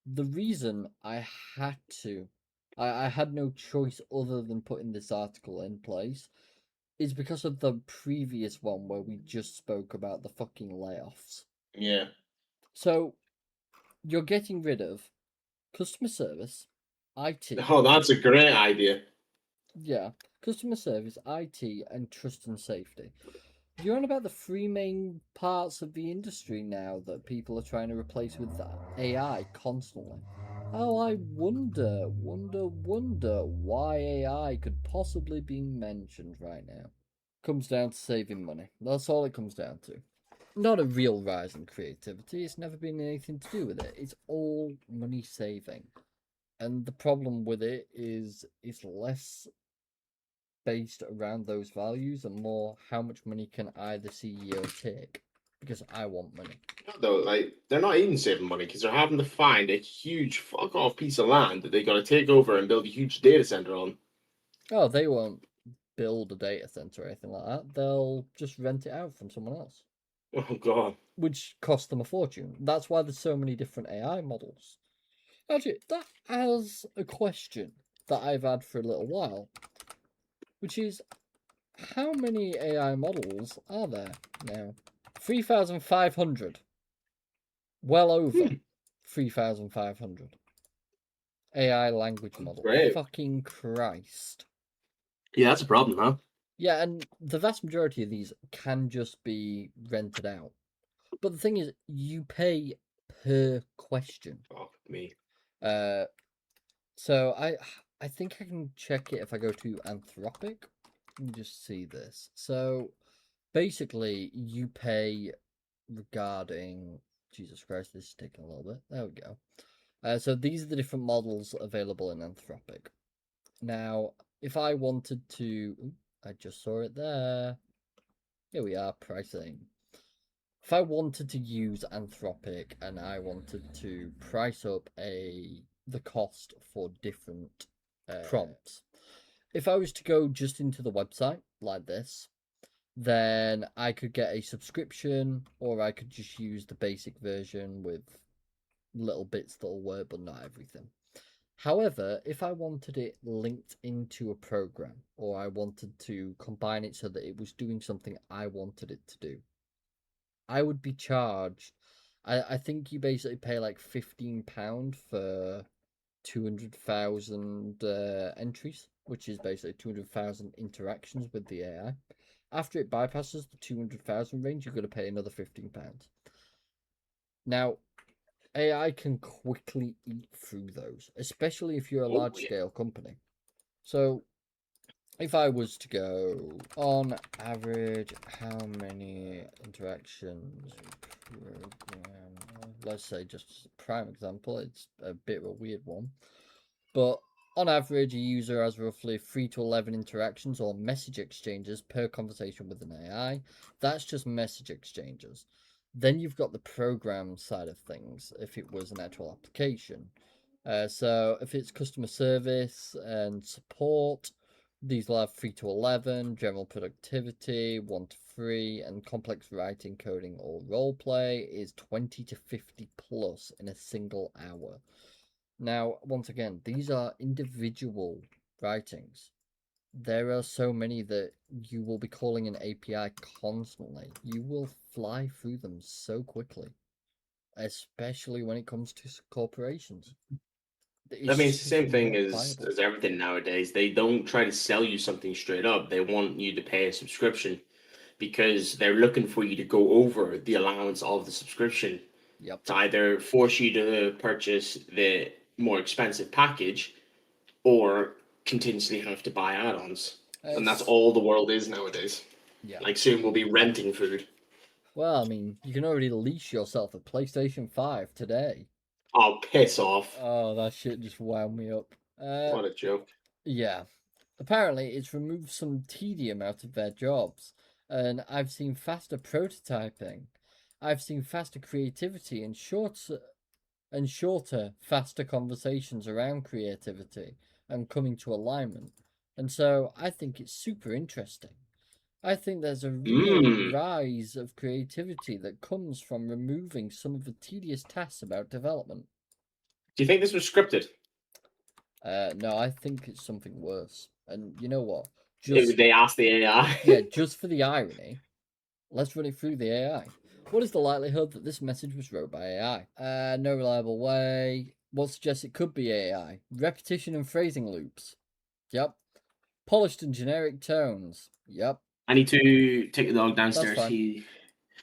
The reason I had to, I had no choice other than putting this article in place, is because of the previous one where we just spoke about the fucking layoffs. Yeah. So, you're getting rid of customer service, IT, Oh, that's a great idea. yeah, customer service, IT, and trust and safety. You're on about the three main parts of the industry now that people are trying to replace with AI constantly. Oh, I wonder why AI could possibly be mentioned right now. Comes down to saving money. That's all it comes down to. Not a real rise in creativity. It's never been anything to do with it. It's all money saving. And the problem with it is it's less based around those values and more how much money can I, the CEO, take? Because I want money. No, though, like they're not even saving money because they're having to find a huge fuck off piece of land that they got to take over and build a huge data center on. Oh, they won't build a data center or anything like that. They'll just rent it out from someone else, Oh god. which costs them a fortune. That's why there's so many different AI models. Actually, that has a question that I've had for a little while, which is how many AI models are there now? 3,500. Well over 3,500. AI language model. Great. Fucking Christ. Yeah, that's a problem, huh? Yeah, and the vast majority of these can just be rented out. But the thing is, you pay per question. Fuck me. Uh, so I think I can check it if I go to Anthropic. Let me just see this. So basically, you pay regarding Jesus Christ. This is taking a little bit. There we go. So these are the different models available in Anthropic. Now, if I wanted to, I just saw it there. Here we are, pricing. If I wanted to use Anthropic and I wanted to price up the cost for different prompts, if I was to go just into the website like this, then I could get a subscription, or I could just use the basic version with little bits that'll work, but not everything. However, if I wanted it linked into a program, or I wanted to combine it so that it was doing something I wanted it to do, I would be charged. I think you basically pay like £15 for 200,000 entries, which is basically 200,000 interactions with the AI. After it bypasses the 200,000 range, you're going to pay another £15. Now, AI can quickly eat through those, especially if you're a Oh, large yeah. scale company. So, if I was to go on average, how many interactions program? Let's say just prime example, it's a bit of a weird one, but on average, a user has roughly 3 to 11 interactions or message exchanges per conversation with an AI. That's just message exchanges. Then you've got the program side of things, if it was an actual application. So if it's customer service and support, these will have 3 to 11, general productivity, 1 to 3, and complex writing, coding, or roleplay is 20 to 50 plus in a single hour. Now, once again, these are individual writings. There are so many that you will be calling an API constantly. You will fly through them so quickly, especially when it comes to corporations. I mean, It's it's the just same thing not as viable. everything nowadays. They don't try to sell you something straight up. They want you to pay a subscription because they're looking for you to go over the allowance of the subscription Yep. to either force you to purchase the more expensive package or continuously have to buy add-ons. And that's It's, all the world is nowadays. yeah. Like soon we'll be renting food. Well, I mean, you can already lease yourself a PlayStation 5 today. Oh, piss off. Oh, that shit just wound me up. What a joke. Yeah. Apparently, it's removed some tedium out of their jobs, and I've seen faster prototyping. I've seen faster creativity and shorter, faster conversations around creativity and coming to alignment. And so I think it's super interesting. I think there's a real Mmm. rise of creativity that comes from removing some of the tedious tasks about development. Do you think this was scripted? No, I think it's something worse. And you know what? They asked the AI. Yeah, just for the irony, let's run it through the AI. What is the likelihood that this message was wrote by AI? No reliable way. What suggests it could be AI? Repetition and phrasing loops. Yep. Polished and generic tones. Yep. I need to take the dog That's downstairs. fine. He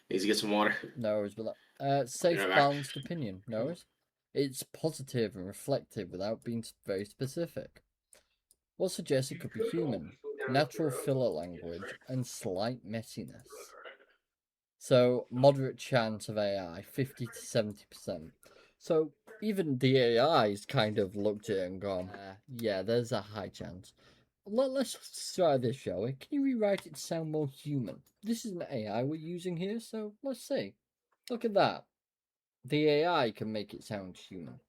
needs to get some water. No worries with that. Safe, Right back. balanced opinion. No worries. It's positive and reflective without being very specific. What suggests it could be human? Natural filler language and slight messiness. So, moderate chance of AI, 50 to 70%. So, even the AI's kind of looked at it and gone, yeah, there's a high chance. Let's try this, shall we? Can you rewrite it to sound more human? This is an AI we're using here, so let's see. Look at that. The AI can make it sound human.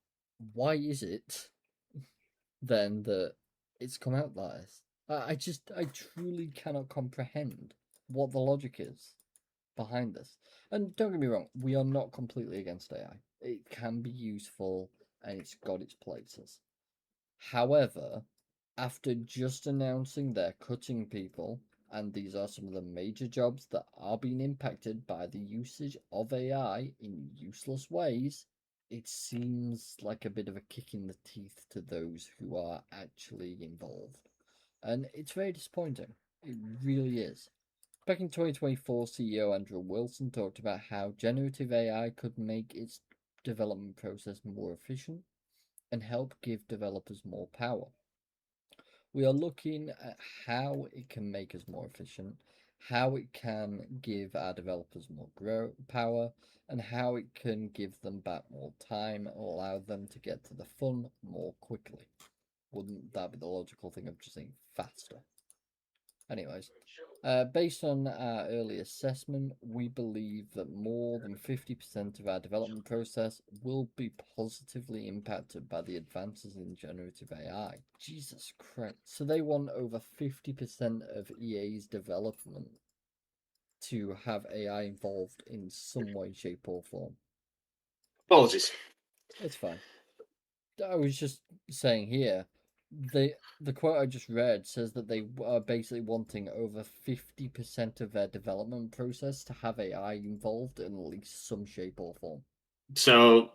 Why is it then that it's come out like this? I truly cannot comprehend what the logic is behind this. And don't get me wrong, we are not completely against AI. It can be useful and it's got its places. However, after just announcing they're cutting people, and these are some of the major jobs that are being impacted by the usage of AI in useless ways, it seems like a bit of a kick in the teeth to those who are actually involved. And it's very disappointing. It really is. Back in 2024, CEO Andrew Wilson talked about how generative AI could make its development process more efficient and help give developers more power. We are looking at how it can make us more efficient, how it can give our developers more power, and how it can give them back more time and allow them to get to the fun more quickly. Wouldn't that be the logical thing of just saying faster? Anyways, based on our early assessment, we believe that more than 50% of our development process will be positively impacted by the advances in generative AI. Jesus Christ. So they want over 50% of EA's development to have AI involved in some way, shape, or form. Apologies. It's fine. I was just saying here, the quote I just read says that they are basically wanting over 50% of their development process to have AI involved in at least some shape or form. So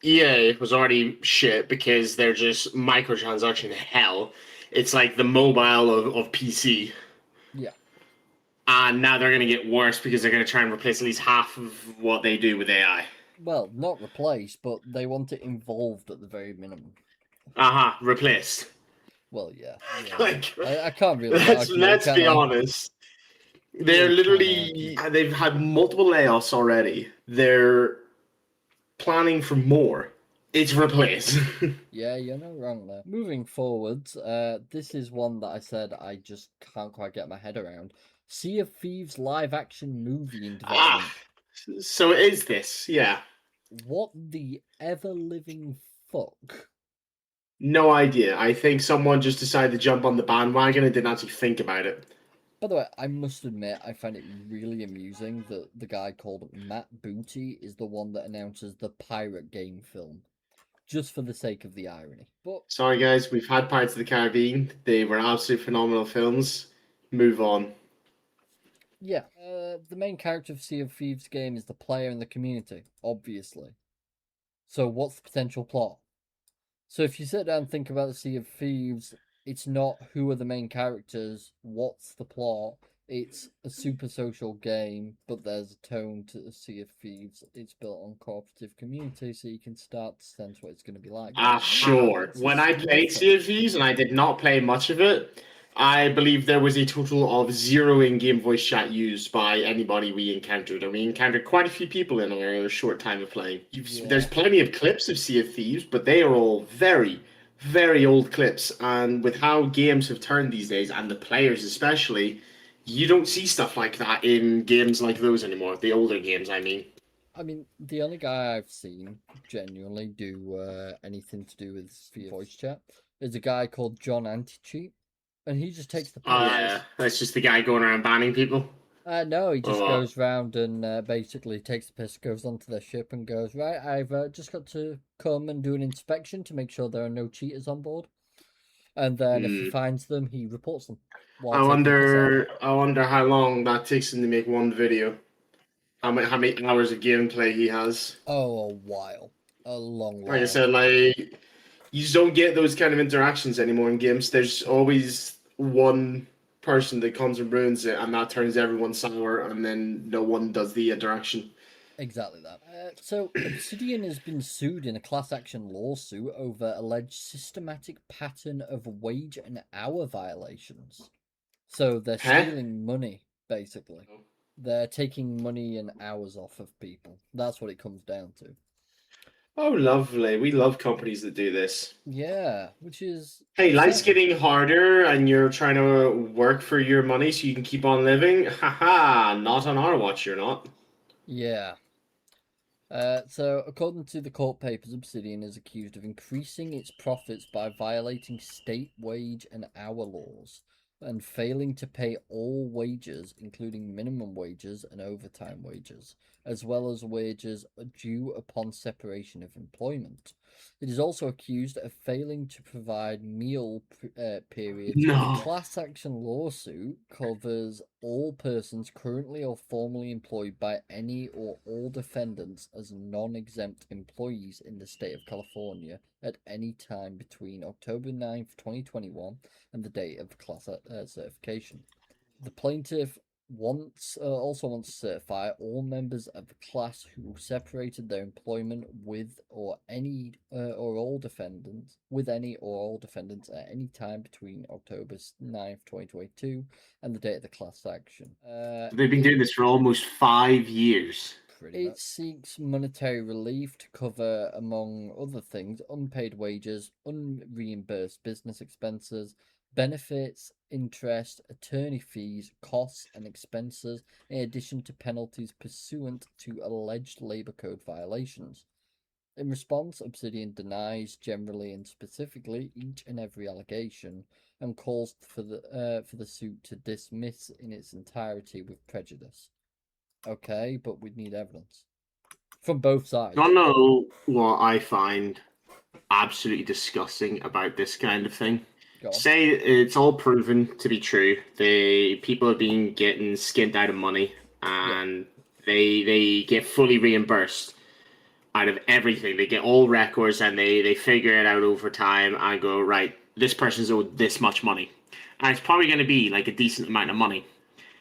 EA was already shit because they're just microtransaction hell. It's like the mobile of PC. Yeah. And now they're going to get worse because they're going to try and replace at least half of what they do with AI. Well, not replace, but they want it involved at the very minimum. Aha, replaced. Well, yeah. Like, I can't really let's argue it, can be I? honest. They're Really can't argue. they've had multiple layoffs already. They're planning for more. It's replace. Yeah, you're not wrong there. Moving forwards, this is one that I said I just can't quite get my head around. Sea of Thieves live action movie in development. So is this? Yeah. What the ever living fuck? No idea. I think someone just decided to jump on the bandwagon and didn't actually think about it. By the way, I must admit, I find it really amusing that the guy called Matt Booty is the one that announces the pirate game film, just for the sake of the irony. But Sorry, guys. We've had Pirates of the Caribbean. They were absolutely phenomenal films. Move on. yeah, the main character of Sea of Thieves game is the player in the community, obviously. So what's the potential plot? So if you sit down and think about the Sea of Thieves, it's not who are the main characters, what's the plot. It's a super social game, but there's a tone to the Sea of Thieves. It's built on cooperative community, so you can start to sense what it's going to be like. Sure. It's a When I small played Sea thing. of Thieves, and I did not play much of it, I believe there was a total of 0 in-game voice chat used by anybody we encountered, and we encountered quite a few people in our short time of playing. There's Yeah, plenty of clips of Sea of Thieves, but they are all very, very old clips, and with how games have turned these days, and the players especially, you don't see stuff like that in games like those anymore. The older games, I mean. I mean, the only guy I've seen genuinely do anything to do with voice chat is a guy called John Anti-Cheat, and he just takes the piss. That's just the guy going around banning people. No, he just Or goes round and basically takes the piss, goes onto their ship and goes, right, I've just got to come and do an inspection to make sure there are no cheaters on board. And then if he what? finds them, he reports them while I taking the piss out of them. wonder. I wonder how long that takes him to make one video. How many hours of gameplay he has. Oh, a while. A long Like I while. said, like you just don't get those kind of interactions anymore in games. There's always one person that comes and ruins it, and that turns everyone sour, and then no one does the interaction. Exactly that. So, Obsidian has been sued in a class action lawsuit over alleged systematic pattern of wage and hour violations. So, they're Huh? stealing money, basically. They're taking money and hours off of people. That's what it comes down to. Oh, lovely. We love companies that do this. Yeah, which is Hey, life's upsetting. getting harder, and you're trying to work for your money so you can keep on living. Haha, not on our watch, you're not. Yeah. So, according to the court papers, Obsidian is accused of increasing its profits by violating state wage and hour laws and failing to pay all wages, including minimum wages and overtime wages, as well as wages due upon separation of employment. It is also accused of failing to provide meal periods. The No. class action lawsuit covers all persons currently or formerly employed by any or all defendants as non exempt employees in the state of California at any time between October 9th, 2021 and the date of class certification. The plaintiff also wants to certify all members of the class who separated their employment with or any or all defendants with any or all defendants at any time between October 9th, 2022 and the date of the class action. They've been doing this for almost 5 years. It seeks monetary relief to cover, among other things, unpaid wages, unreimbursed business expenses, benefits, interest, attorney fees, costs, and expenses, in addition to penalties pursuant to alleged Labour Code violations. In response, Obsidian denies generally and specifically each and every allegation and calls for the suit to dismiss in its entirety with prejudice. Okay, but we'd need evidence from both sides. Do you know what I find absolutely disgusting about this kind of thing? Say it's all proven to be true. The people are being getting skinned out of money, and they get fully reimbursed out of everything. They get all records, and they figure it out over time and go, right, this person's owed this much money, and it's probably going to be like a decent amount of money.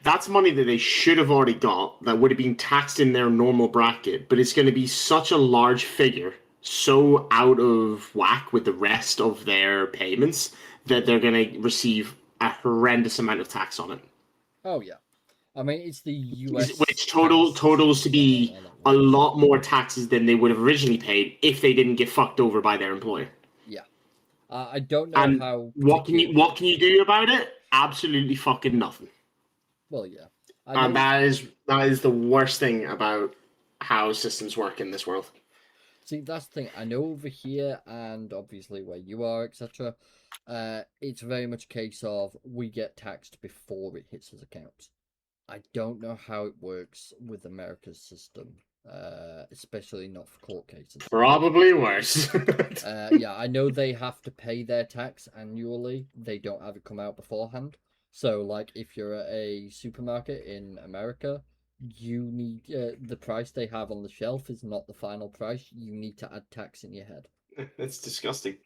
That's money that they should have already got that would have been taxed in their normal bracket, but it's going to be such a large figure, so out of whack with the rest of their payments, that they're going to receive a horrendous amount of tax on it. Oh yeah, I mean it's the US, which totals to be a lot more taxes than they would have originally paid if they didn't get fucked over by their employer. Yeah, I don't know And how. what can you do about it? Absolutely fucking nothing. Well, yeah, And that is the worst thing about how systems work in this world. See, that's the thing. I know over here, and obviously where you are, etc. It's very much a case of we get taxed before it hits his account. I don't know how it works with America's system, especially not for court cases. Probably worse. Yeah, I know they have to pay their tax annually. They don't have it come out beforehand. So, like, if you're at a supermarket in America, you need the price they have on the shelf is not the final price. You need to add tax in your head. That's disgusting.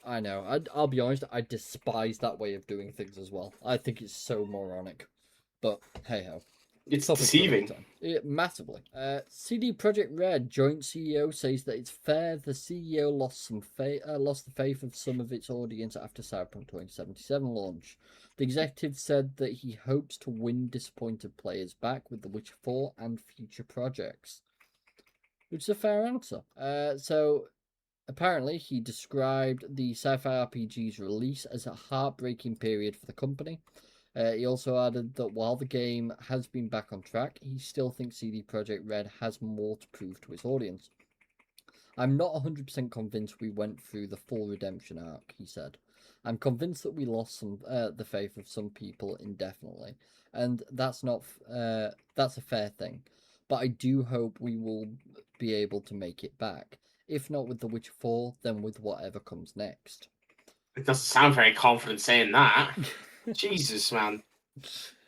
I know. I'll be honest. I despise that way of doing things as well. I think it's so moronic. But hey ho. It's Topic for another deceiving. time. Massively. CD Projekt Red joint CEO says that it's fair the CEO lost lost the faith of some of its audience after Cyberpunk 2077 launch. The executive said that he hopes to win disappointed players back with The Witcher 4 and future projects, which is a fair answer. So apparently, he described the sci-fi RPG's release as a heartbreaking period for the company. He also added that while the game has been back on track, he still thinks CD Projekt Red has more to prove to its audience. I'm not 100% convinced we went through the full redemption arc, he said. I'm convinced that we lost the faith of some people indefinitely, and that's a fair thing. But I do hope we will be able to make it back. If not with The Witcher 4, then with whatever comes next. It doesn't sound very confident saying that. Jesus, man.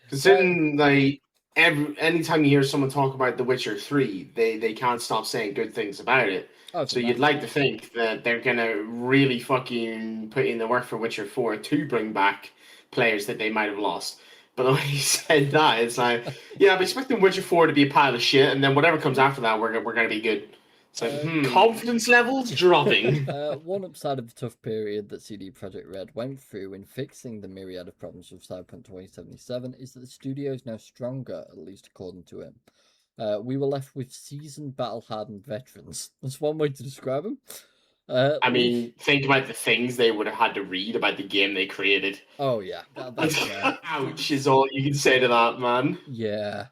Considering, like, anytime you hear someone talk about The Witcher 3, they can't stop saying good things about it. So you'd like to think that they're going to really fucking put in the work for Witcher 4 to bring back players that they might have lost. But the way he said that, it's like, yeah, I'm expecting Witcher 4 to be a pile of shit, and then whatever comes after that, we're going to be good. So confidence levels dropping. One upside of the tough period that CD Projekt Red went through in fixing the myriad of problems with Cyberpunk 2077 is that the studio is now stronger, at least according to him. We were left with seasoned, battle-hardened veterans. That's one way to describe them. I mean, think about the things they would have had to read about the game they created. Oh yeah, that's ouch is all you can say to that, man. Yeah.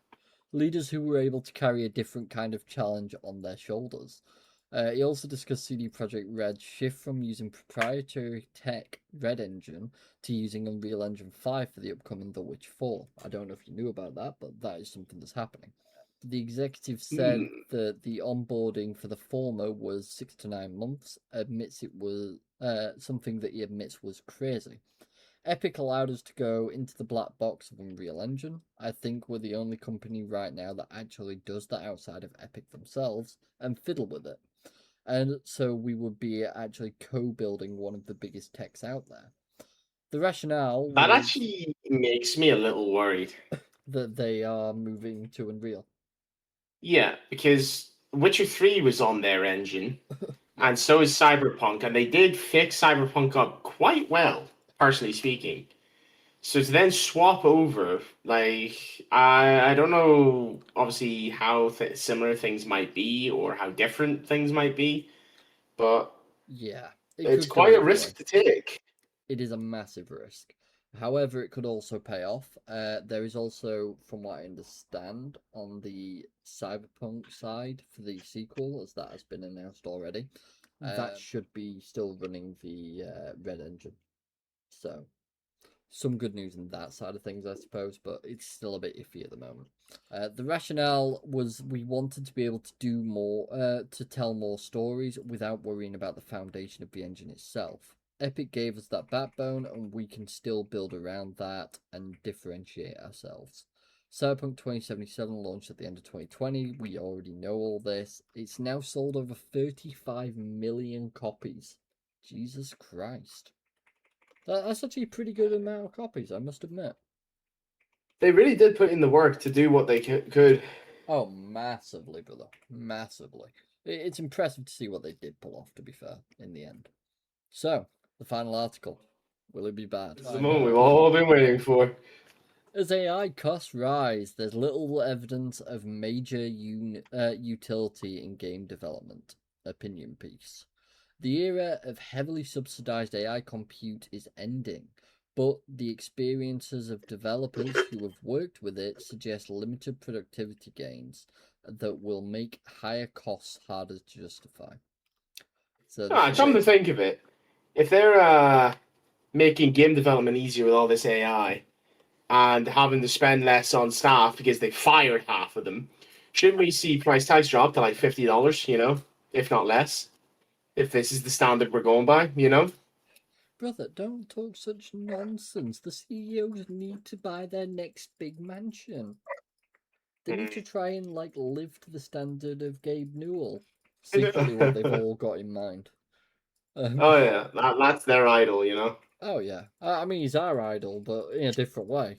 Leaders who were able to carry a different kind of challenge on their shoulders. He also discussed CD Projekt Red's shift from using proprietary tech Red Engine to using Unreal Engine 5 for the upcoming The Witcher 4. I don't know if you knew about that, but that is something that's happening. The executive said that the onboarding for the former was 6 to 9 months, admits it was something that he admits was crazy. Epic allowed us to go into the black box of Unreal Engine. I think we're the only company right now that actually does that outside of Epic themselves and fiddle with it. And so we would be actually co-building one of the biggest techs out there. The rationale that was actually makes me a little worried that they are moving to Unreal. Yeah, because Witcher 3 was on their engine, and so is Cyberpunk, and they did fix Cyberpunk up quite well, personally speaking. So to then swap over, like, I don't know, obviously, how similar things might be or how different things might be, but yeah, it's quite a risk to take. It is a massive risk. However, it could also pay off. There is also, from what I understand, on the Cyberpunk side for the sequel, as that has been announced already, that should be still running the Red Engine. So, some good news in that side of things, I suppose, but it's still a bit iffy at the moment. The rationale was we wanted to be able to do more, to tell more stories without worrying about the foundation of the engine itself. Epic gave us that backbone, and we can still build around that and differentiate ourselves. Cyberpunk 2077 launched at the end of 2020. We already know all this. It's now sold over 35 million copies. Jesus Christ. That's actually a pretty good amount of copies, I must admit. They really did put in the work to do what they could. Oh, massively, brother. Massively. It's impressive to see what they did pull off, to be fair, in the end. So, the final article. Will it be bad? It's the moment we've all been waiting for. As AI costs rise, there's little evidence of major utility in game development. Opinion piece. The era of heavily subsidized AI compute is ending, but the experiences of developers who have worked with it suggest limited productivity gains that will make higher costs harder to justify. So come to think of it, if they're making game development easier with all this AI and having to spend less on staff because they fired half of them, shouldn't we see price tags drop to like $50, if not less? If this is the standard we're going by, Brother, don't talk such nonsense. The CEOs need to buy their next big mansion. They need to try and live to the standard of Gabe Newell. Secretly, what they've all got in mind. Oh yeah, that's their idol, Oh yeah, I mean he's our idol, but in a different way.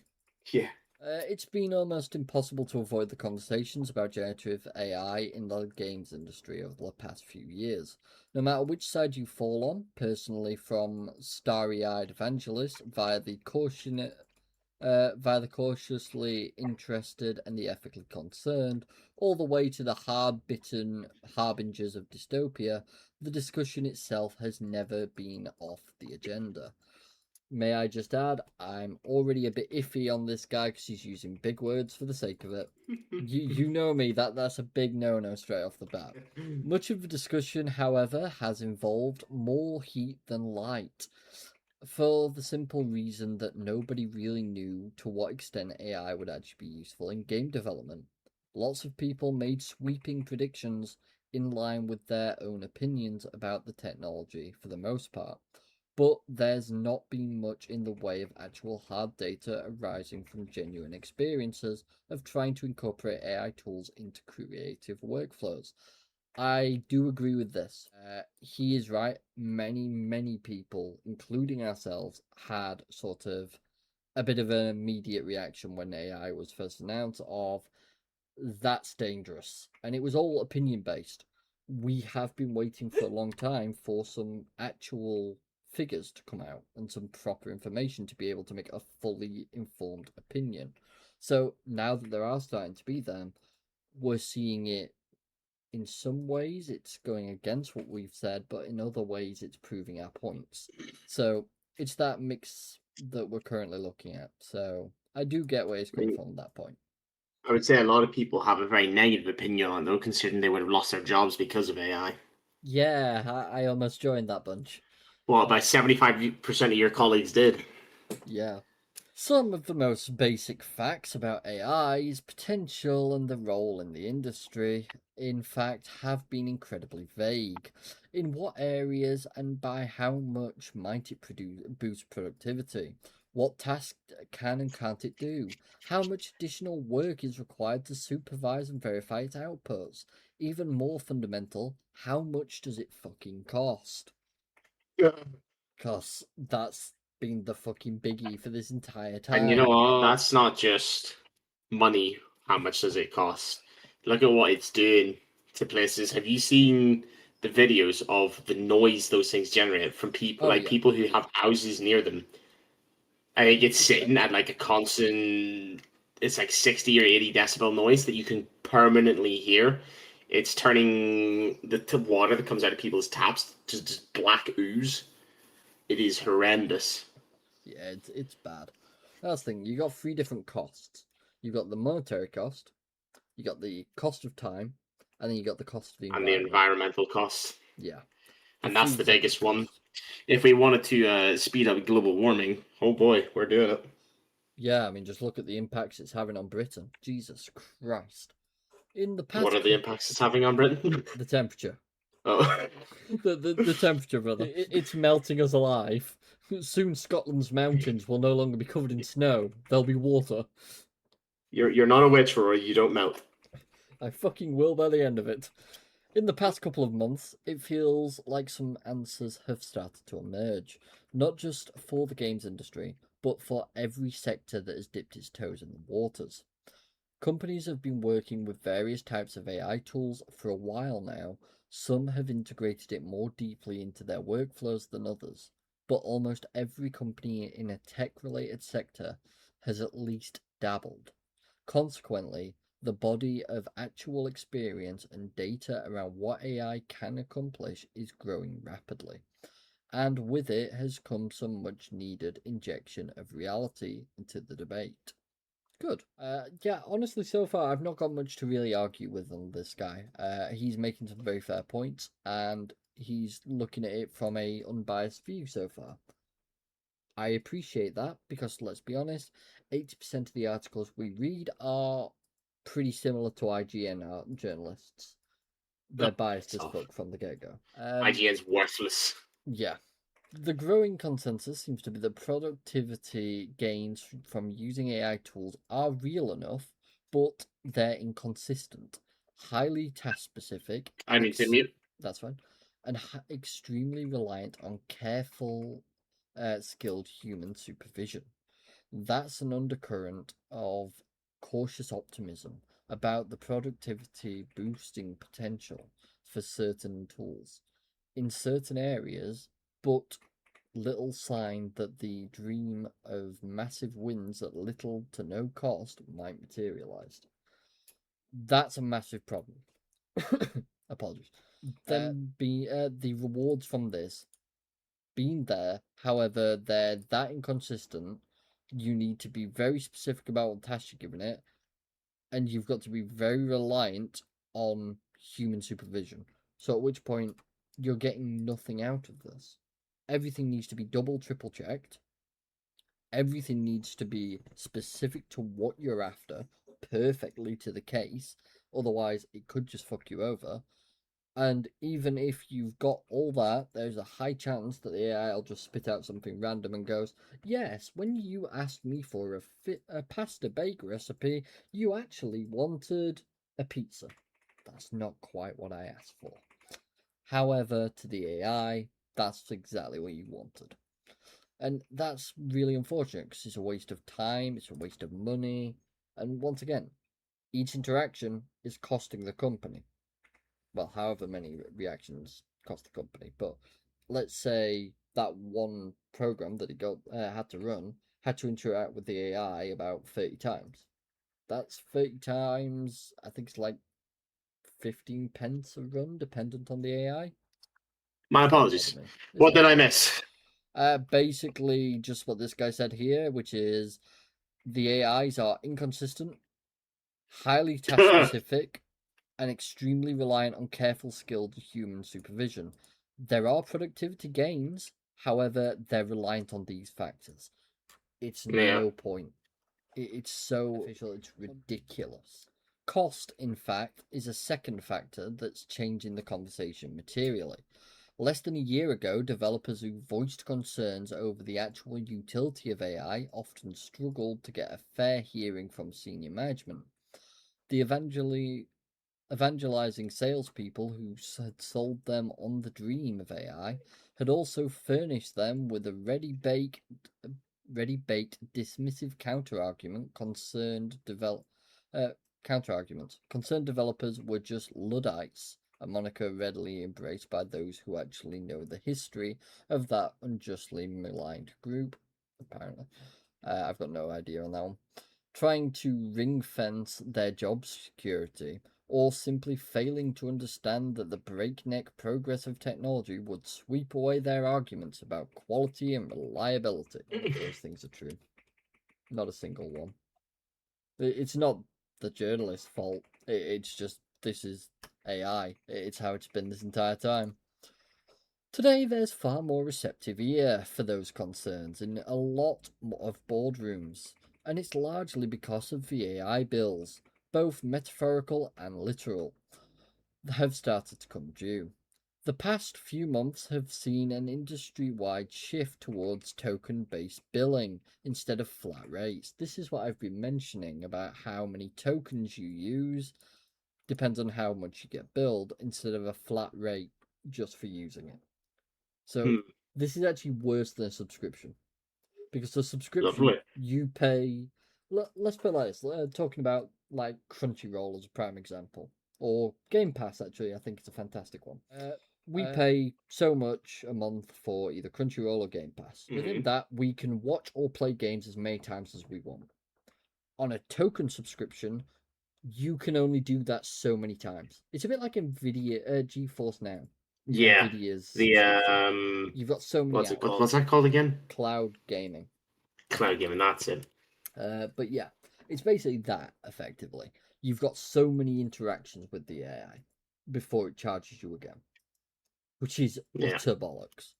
Yeah. It's been almost impossible to avoid the conversations about generative AI in the games industry over the past few years. No matter which side you fall on, personally from starry-eyed evangelist via the cautiously interested and the ethically concerned, all the way to the hard-bitten harbingers of dystopia, the discussion itself has never been off the agenda. May I just add, I'm already a bit iffy on this guy because he's using big words for the sake of it. You know me, that's a big no-no straight off the bat. Much of the discussion, however, has involved more heat than light, for the simple reason that nobody really knew to what extent AI would actually be useful in game development. Lots of people made sweeping predictions in line with their own opinions about the technology for the most part, but there's not been much in the way of actual hard data arising from genuine experiences of trying to incorporate AI tools into creative workflows. I do agree with this. He is right. Many people, including ourselves, had sort of a bit of an immediate reaction when AI was first announced of that's dangerous. And it was all opinion based. We have been waiting for a long time for some actual figures to come out and some proper information to be able to make a fully informed opinion. So now that there are starting to be them, we're seeing it in some ways it's going against what we've said, but in other ways it's proving our points. So it's that mix that we're currently looking at. So I do get where he's I coming mean, from at that point. I would say a lot of people have a very negative opinion on it, though, considering they would have lost their jobs because of AI. Yeah, I almost joined that bunch. Well, Uh, about 75% of your colleagues did. yeah. Some of the most basic facts about AI's potential and the role in the industry, in fact, have been incredibly vague. In what areas and by how much might it boost productivity? What tasks can and can't it do? How much additional work is required to supervise and verify its outputs? Even more fundamental, how much does it fucking cost? Yeah. Because that's been the fucking biggie for this entire And you know time. what? That's not just money. How much does it cost? Look at what it's doing to places. Have you seen the videos of the noise those things generate from people, Oh like yeah, people who have houses near them? I think it's yeah, sitting at like a constant, it's like 60 or 80 decibel noise that you can permanently hear. It's turning the water that comes out of people's taps to just black ooze. It is horrendous. yeah. It's bad. That's the thing. You got three different costs. You got the monetary cost. You got the cost of time, and then you got the cost of the And the environment. environmental costs. Yeah, the And that's three the separate biggest one. costs. If we wanted to speed up global warming, oh boy, we're doing it. Yeah, I mean, just look at the impacts it's having on Britain. Jesus Christ! In the What past, are the impacts it's having on Britain? the temperature, Oh, the temperature, brother. It's melting us alive. Soon Scotland's mountains will no longer be covered in snow. There'll be water. you're not a witch, Roy. You don't melt. I fucking will by the end of it. In the past couple of months, it feels like some answers have started to emerge, not just for the games industry, but for every sector that has dipped its toes in the waters. Companies have been working with various types of AI tools for a while now. Some have integrated it more deeply into their workflows than others, but almost every company in a tech related sector has at least dabbled. Consequently, the body of actual experience and data around what AI can accomplish is growing rapidly. And with it has come some much needed injection of reality into the debate. Good. Yeah, honestly, so far I've not got much to really argue with on this guy. He's making some very fair points, and he's looking at it from a unbiased view so far. I appreciate that because let's be honest, 80% of the articles we read are pretty similar to IGN journalists. They're Oh, biased it's as off. fuck from the get go. IGN's worthless. Yeah. The growing consensus seems to be that productivity gains from using AI tools are real enough, but they're inconsistent, highly task specific, I and need to mute. that's fine, and extremely reliant on careful, skilled human supervision. That's an undercurrent of cautious optimism about the productivity boosting potential for certain tools in certain areas, but little sign that the dream of massive wins at little to no cost might materialize. That's a massive problem. Apologies. Then the rewards from this being there, however, they're that inconsistent. You need to be very specific about what task you're giving it, and you've got to be very reliant on human supervision. So at which point you're getting nothing out of this. Everything needs to be double, triple checked. Everything needs to be specific to what you're after, perfectly to the case. Otherwise, it could just fuck you over. And even if you've got all that, there's a high chance that the AI will just spit out something random and goes, yes, when you asked me for a pasta bake recipe, you actually wanted a pizza. That's not quite what I asked for. However, to the AI, that's exactly what you wanted. And that's really unfortunate because it's a waste of time, it's a waste of money, and once again, each interaction is costing the company. Well, however many reactions cost the company, but let's say that one program that it got had to run had to interact with the AI about 30 times. That's 30 times, I think it's like 15 pence a run, dependent on the AI. My apologies. What did I miss? Basically, just what this guy said here, which is the AIs are inconsistent, highly task specific, and extremely reliant on careful, skilled human supervision. There are productivity gains, however, they're reliant on these factors. It's no point. It's so official, it's ridiculous. Cost, in fact, is a second factor that's changing the conversation materially. Less than a year ago, developers who voiced concerns over the actual utility of AI often struggled to get a fair hearing from senior management. The evangelizing salespeople who had sold them on the dream of AI had also furnished them with a ready-baked dismissive counterargument. Concerned developers were just Luddites, a moniker readily embraced by those who actually know the history of that unjustly maligned group. Apparently, I've got no idea on that one. Trying to ring fence their job security, or simply failing to understand that the breakneck progress of technology would sweep away their arguments about quality and reliability. All of those things are true. Not a single one. It's not the journalist's fault. It's just, this is AI. It's how it's been this entire time. Today, there's far more receptive ear for those concerns in a lot of boardrooms, and it's largely because of the AI bills, both metaphorical and literal, have started to come due. The past few months have seen an industry-wide shift towards token-based billing instead of flat rates. This is what I've been mentioning about how many tokens you use depends on how much you get billed instead of a flat rate just for using it. So this is actually worse than a subscription, because the subscription you pay. Let's put it like this. Talking about like Crunchyroll as a prime example, or Game Pass. Actually, I think it's a fantastic one. We pay so much a month for either Crunchyroll or Game Pass. Within that, we can watch or play games as many times as we want. On a token subscription, you can only do that so many times. It's a bit like Nvidia GeForce Now. Yeah. Nvidia's You've got so many. What's that called again? Cloud gaming. Cloud gaming. That's it. But yeah, it's basically that effectively. You've got so many interactions with the AI before it charges you again, which is utter bollocks.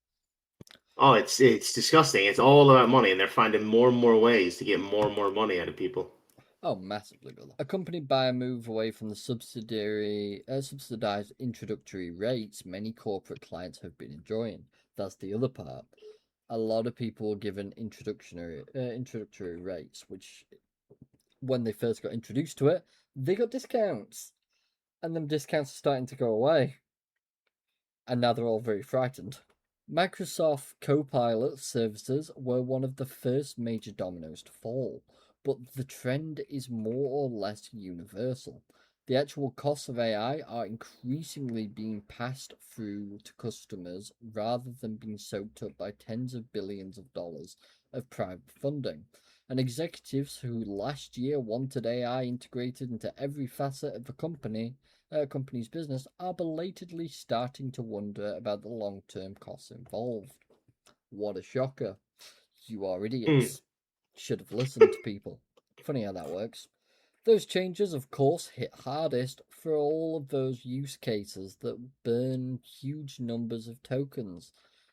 Oh, it's disgusting. It's all about money, and they're finding more and more ways to get more and more money out of people. Oh, massively, brother. Accompanied by a move away from the subsidized introductory rates many corporate clients have been enjoying. That's the other part. A lot of people were given introductory rates, which, when they first got introduced to it, they got discounts, and them discounts are starting to go away, and now they're all very frightened. Microsoft Copilot services were one of the first major dominoes to fall, but the trend is more or less universal. The actual costs of AI are increasingly being passed through to customers rather than being soaked up by tens of billions of dollars of private funding. And executives who last year wanted AI integrated into every facet of the company's business are belatedly starting to wonder about the long-term costs involved. What a shocker. You are Hmm. idiots. Should have listened to people. Funny how that works. Those changes, of course, hit hardest for all of those use cases that burn huge numbers of tokens.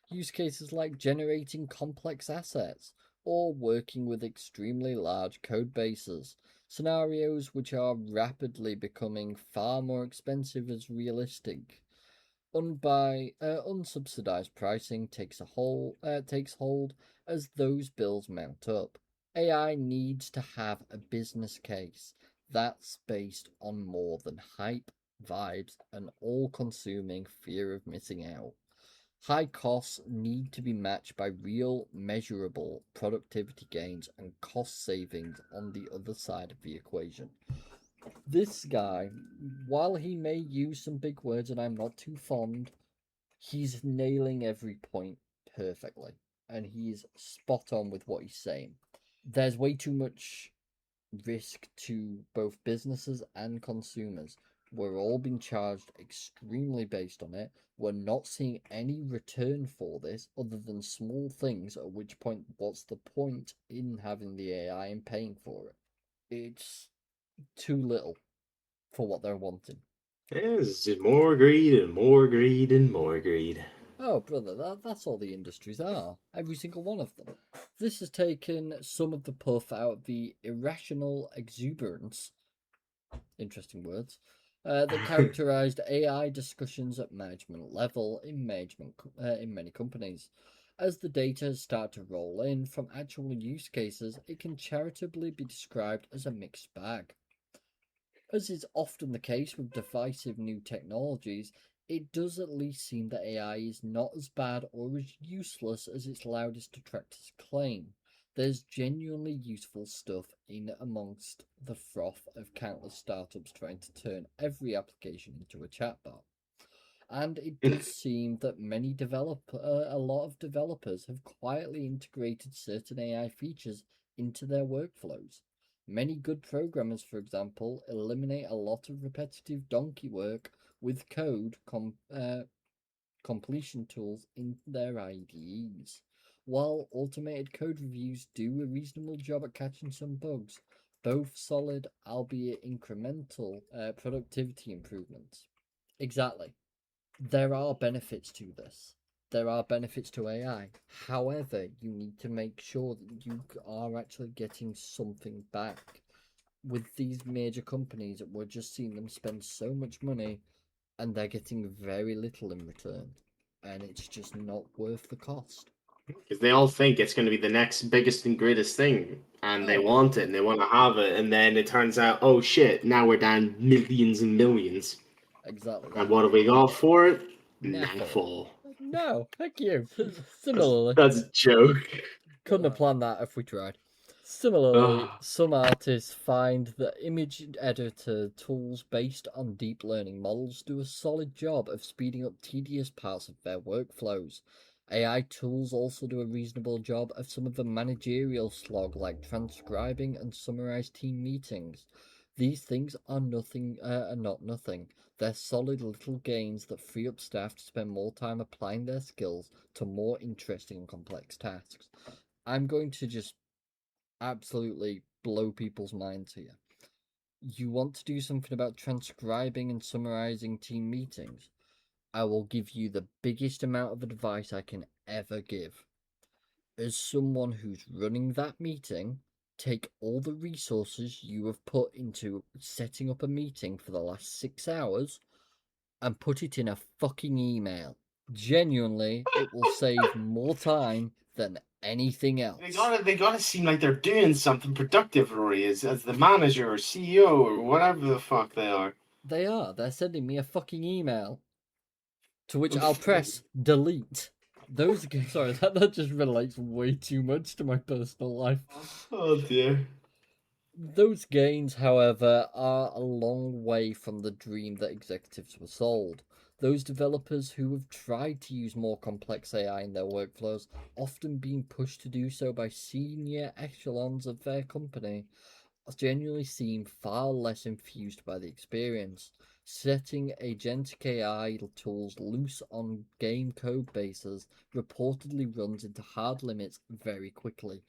Use cases like generating complex assets or working with extremely large code bases. Scenarios which are rapidly becoming far more expensive as realistic. Unsubsidized pricing takes hold as those bills mount up. AI needs to have a business case that's based on more than hype, vibes, and all-consuming fear of missing out. High costs need to be matched by real, measurable productivity gains and cost savings on the other side of the equation. This guy, while he may use some big words and I'm not too fond, he's nailing every point perfectly. And he's spot on with what he's saying. There's way too much risk to both businesses and consumers. We're all being charged extremely based on it. We're not seeing any return for this other than small things, at which point, what's the point in having the AI and paying for it? It's too little for what they're wanting. It's just more greed and more greed and more greed. Oh, brother, that's all the industries are. Every single one of them. This has taken some of the puff out of the irrational exuberance, interesting words, that characterized AI discussions at management level in many companies. As the data start to roll in from actual use cases, it can charitably be described as a mixed bag. As is often the case with divisive new technologies, it does at least seem that AI is not as bad or as useless as its loudest detractors claim. There's genuinely useful stuff in amongst the froth of countless startups trying to turn every application into a chatbot. And it does seem that a lot of developers have quietly integrated certain AI features into their workflows. Many good programmers, for example, eliminate a lot of repetitive donkey work with completion tools in their IDEs. While automated code reviews do a reasonable job at catching some bugs, both solid, albeit incremental, productivity improvements. Exactly. There are benefits to this. There are benefits to AI. However, you need to make sure that you are actually getting something back. With these major companies, we're just seeing them spend so much money and they're getting very little in return. And it's just not worth the cost. Because they all think it's going to be the next biggest and greatest thing, and they Oh, want it and they want to have it, and then it turns out, oh shit, now we're down millions and millions. exactly And that. what have we got for it? Naffle. Naffle. No, thank you. That's, Similarly, that's a joke. couldn't have planned that if we tried. Similarly, Oh. some artists find that image editor tools based on deep learning models do a solid job of speeding up tedious parts of their workflows. AI tools also do a reasonable job of some of the managerial slog like transcribing and summarized team meetings. These things are not nothing. They're solid little gains that free up staff to spend more time applying their skills to more interesting and complex tasks. I'm going to just absolutely blow people's minds here. You want to do something about transcribing and summarizing team meetings? I will give you the biggest amount of advice I can ever give. As someone who's running that meeting, take all the resources you have put into setting up a meeting for the last 6 hours and put it in a fucking email. Genuinely, it will save more time than anything else. They gotta seem like they're doing something productive, Rory, as the manager or CEO or whatever the fuck they are. They are. They're sending me a fucking email to which I'll press delete. Those games, sorry, that just relates way too much to my personal life. Oh dear. Those gains, however, are a long way from the dream that executives were sold. Those developers who have tried to use more complex AI in their workflows, often being pushed to do so by senior echelons of their company, genuinely seem far less infused by the experience. Setting agentic AI tools loose on game code bases reportedly runs into hard limits very quickly.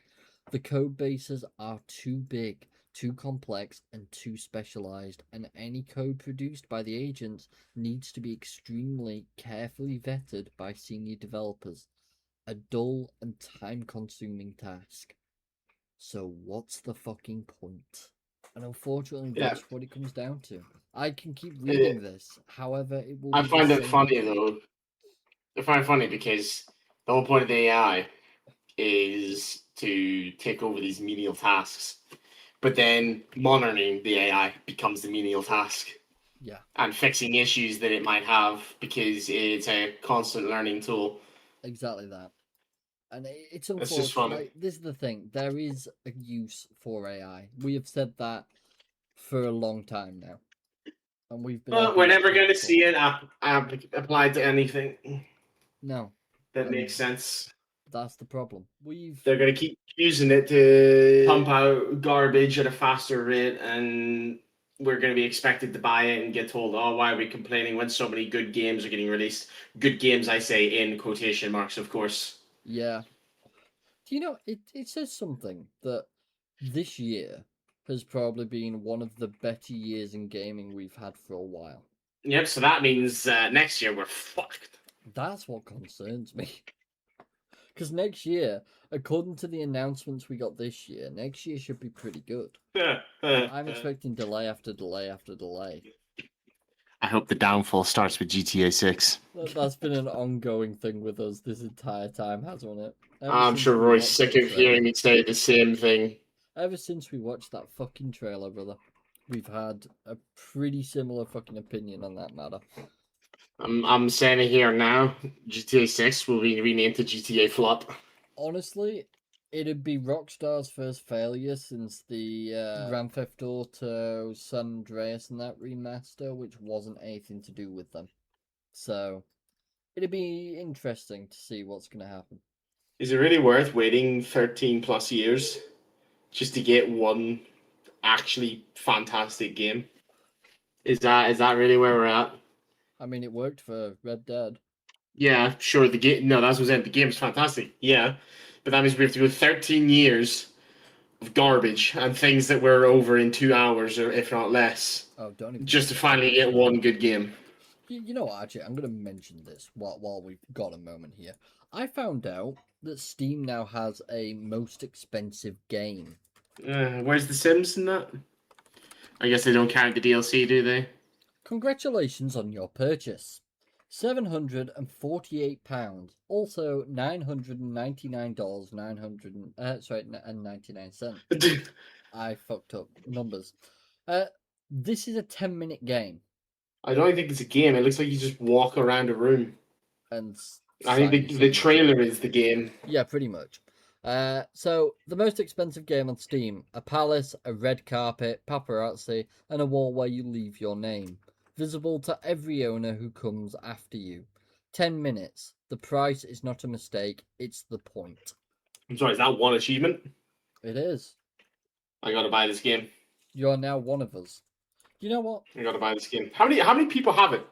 The code bases are too big, too complex, and too specialized, and any code produced by the agents needs to be extremely carefully vetted by senior developers. A dull and time consuming task. So, what's the fucking point? And unfortunately, Yeah. that's what it comes down to. I can keep Eh, reading this, however, it will I be the find it same. funny though. I find it funny because the whole point of the AI is to take over these menial tasks, but then monitoring the AI becomes the menial task, Yeah, and fixing issues that it might have because it's a constant learning tool. exactly that. And it's It's just unfortunate. funny. Like, this is the thing. There is a use for AI. We have said that for a long time now, and we've been But we're arguing that never point going to see before. it applied to anything No, that makes and sense. that's the problem. We've They're going to keep using it to pump out garbage at a faster rate, and we're going to be expected to buy it and get told, "Oh, why are we complaining when so many good games are getting released?" Good games, I say in quotation marks, of course. yeah. Do you know it says something that this year has probably been one of the better years in gaming we've had for a while. Yep. So that means next year we're fucked. That's what concerns me. Because next year, according to the announcements we got this year, next year should be pretty good. But I'm expecting delay after delay after delay. I hope the downfall starts with GTA 6. That's been an ongoing thing with us this entire time, hasn't it? Ever I'm since sure we Roy's watched sick that of trailer. hearing me say the same thing. Ever since we watched that fucking trailer, brother, we've had a pretty similar fucking opinion on that matter. I'm saying it here now. GTA 6 will be renamed to GTA Flop. Honestly, it'd be Rockstar's first failure since the Grand Theft Auto San Andreas and that remaster, which wasn't anything to do with them. So it'd be interesting to see what's going to happen. Is it really worth waiting 13 plus years just to get one actually fantastic game? Is that really where we're at? I mean, it worked for Red Dead. Yeah, sure. The game. No, that's what I'm saying. The game's fantastic. Yeah, but that means we have to go 13 years of garbage and things that were over in 2 hours or if not less, Oh, don't even just get to me finally started get on that. one good game. You know what, actually, I'm going to mention this while we've got a moment here. I found out that Steam now has a most expensive game. Where's the Sims in that? I guess they don't count the DLC, do they? Congratulations on your purchase. £748. Also $999 and 99 cents. I fucked up numbers. This is a 10-minute game I don't think it's a game. It looks like you just walk around a room. and I think sign your the signature. trailer is the game. Yeah, pretty much. So the most expensive game on Steam: a palace, a red carpet, paparazzi, and a wall where you leave your name, visible to every owner who comes after you. 10 minutes. The price is not a mistake; it's the point. I'm sorry, is that one achievement? It is. I gotta buy this game. You are now one of us. You know what? I gotta buy this game. How many people have it?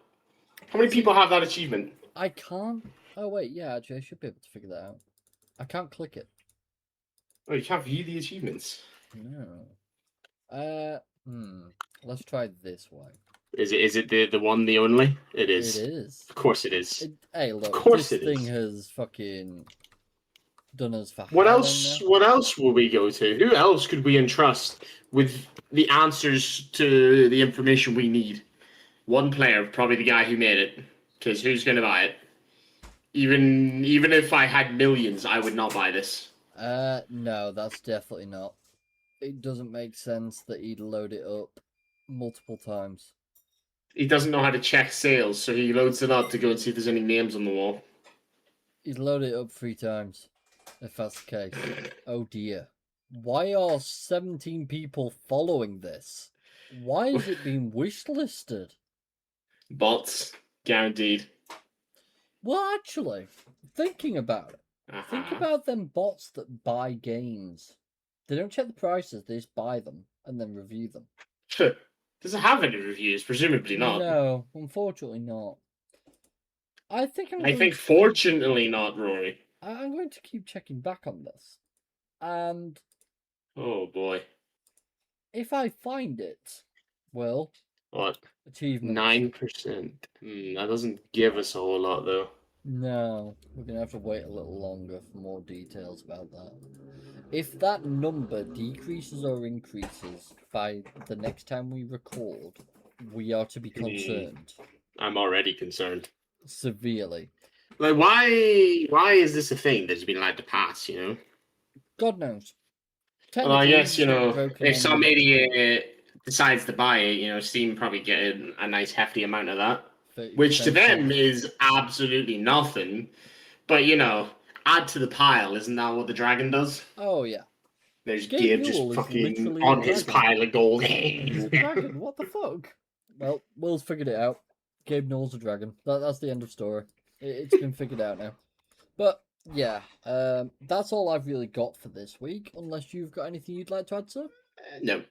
How many See, people have that achievement? I can't. Oh wait, yeah, actually, I should be able to figure that out. I can't click it. Oh, you can't view the achievements. No. Hmm. Let's try this way. Is it the one the only? It It is. is. Of course it is. Hey, Of look, course this it thing is. has fucking done us for What high long else? now. What else will we go to? Who else could we entrust with the answers to the information we need? One player, probably the guy who made it, because who's going to buy it? Even if I had millions, I would not buy this. No, that's definitely not. It doesn't make sense that he'd load it up multiple times. He doesn't know how to check sales, so he loads it up to go and see if there's any names on the wall. He's loaded it up 3 times, if that's the case. Oh dear. Why are 17 people following this? Why is it being wishlisted? Bots, guaranteed. Well, actually, thinking about it, think about them bots that buy games. They don't check the prices, they just buy them and then review them. Does it have any reviews? Presumably not. No, unfortunately not. I think fortunately not, Rory. I'm going to keep checking back on this. And oh boy. If I find it, well, what? Achievements. 9%. That doesn't give us a whole lot, though. No, we're going to have to wait a little longer for more details about that. If that number decreases or increases by the next time we record, we are to be concerned. I'm already concerned. Severely. Like, why is this a thing that's been allowed to pass, you know? God knows. Well, I guess, you know, if some idiot decides to buy it, you know, Steam probably get a nice hefty amount of that. Which to them is absolutely nothing. But, you know, add to the pile, isn't that what the dragon does? Oh, yeah. There's Gabe just fucking on his pile of gold. He's a dragon, what the fuck? Well, Will's figured it out. Gabe Newell's a dragon. That's the end of story. It's been figured out now. But, yeah, that's all I've really got for this week, unless you've got anything you'd like to add, sir? No.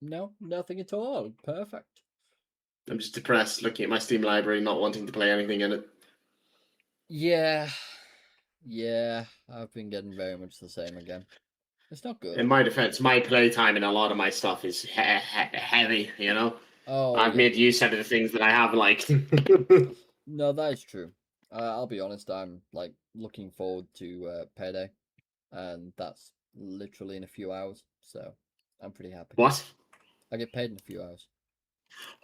No, nothing at all. Perfect. I'm just depressed looking at my Steam library, not wanting to play anything in it. Yeah, I've been getting very much the same again. It's not good. In my defense, my playtime and a lot of my stuff is heavy, you know? Oh, I've made use out of the things that I have liked. No, that is true. I'll be honest, I'm like looking forward to payday, and that's literally in a few hours, so I'm pretty happy. What? I get paid in a few hours.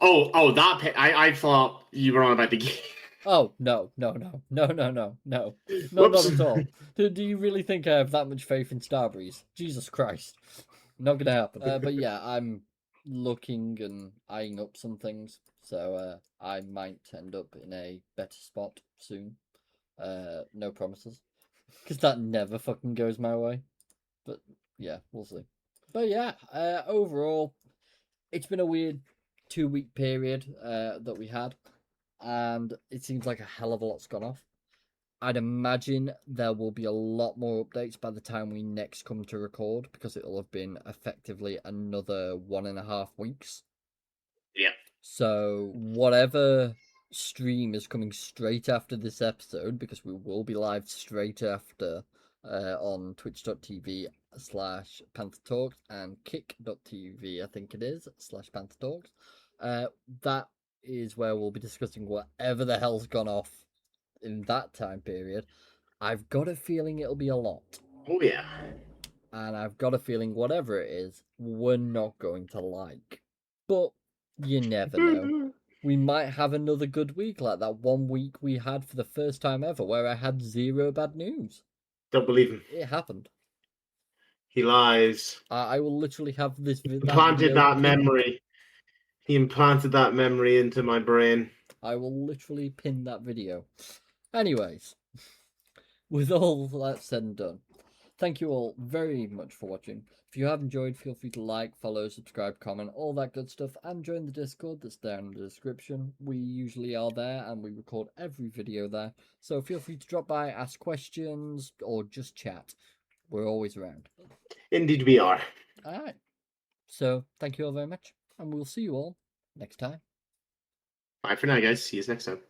Oh, that I thought you were on about the game. Oh, no. Not at all. Do you really think I have that much faith in Starbreeze? Jesus Christ. Not gonna happen. But yeah, I'm looking and eyeing up some things, so I might end up in a better spot soon. No promises, because that never fucking goes my way. But yeah, we'll see. But yeah, overall, it's been a weird 2-week period that we had, and it seems like a hell of a lot's gone off. I'd imagine there will be a lot more updates by the time we next come to record, because it'll have been effectively another 1.5 weeks. Yeah. So whatever stream is coming straight after this episode, because we will be live straight after on twitch.tv/PandTha Talks and kick.tv, I think it is, /PandTha Talks. That is where we'll be discussing whatever the hell's gone off in that time period. I've got a feeling it'll be a lot. Oh, yeah. And I've got a feeling whatever it is, we're not going to like. But you never know. We might have another good week like that 1 week we had for the first time ever where I had 0 bad news. Don't believe him. It happened. He lies. I will literally have this. Implanted that memory. He implanted that memory into my brain. I will literally pin that video. Anyways, with all that said and done, thank you all very much for watching. If you have enjoyed, feel free to like, follow, subscribe, comment, all that good stuff, and join the Discord that's down in the description. We usually are there, and we record every video there, so feel free to drop by, ask questions, or just chat. We're always around. Indeed we are. Alright. So, thank you all very much, and we'll see you all next time. Bye for now, guys. See you next time.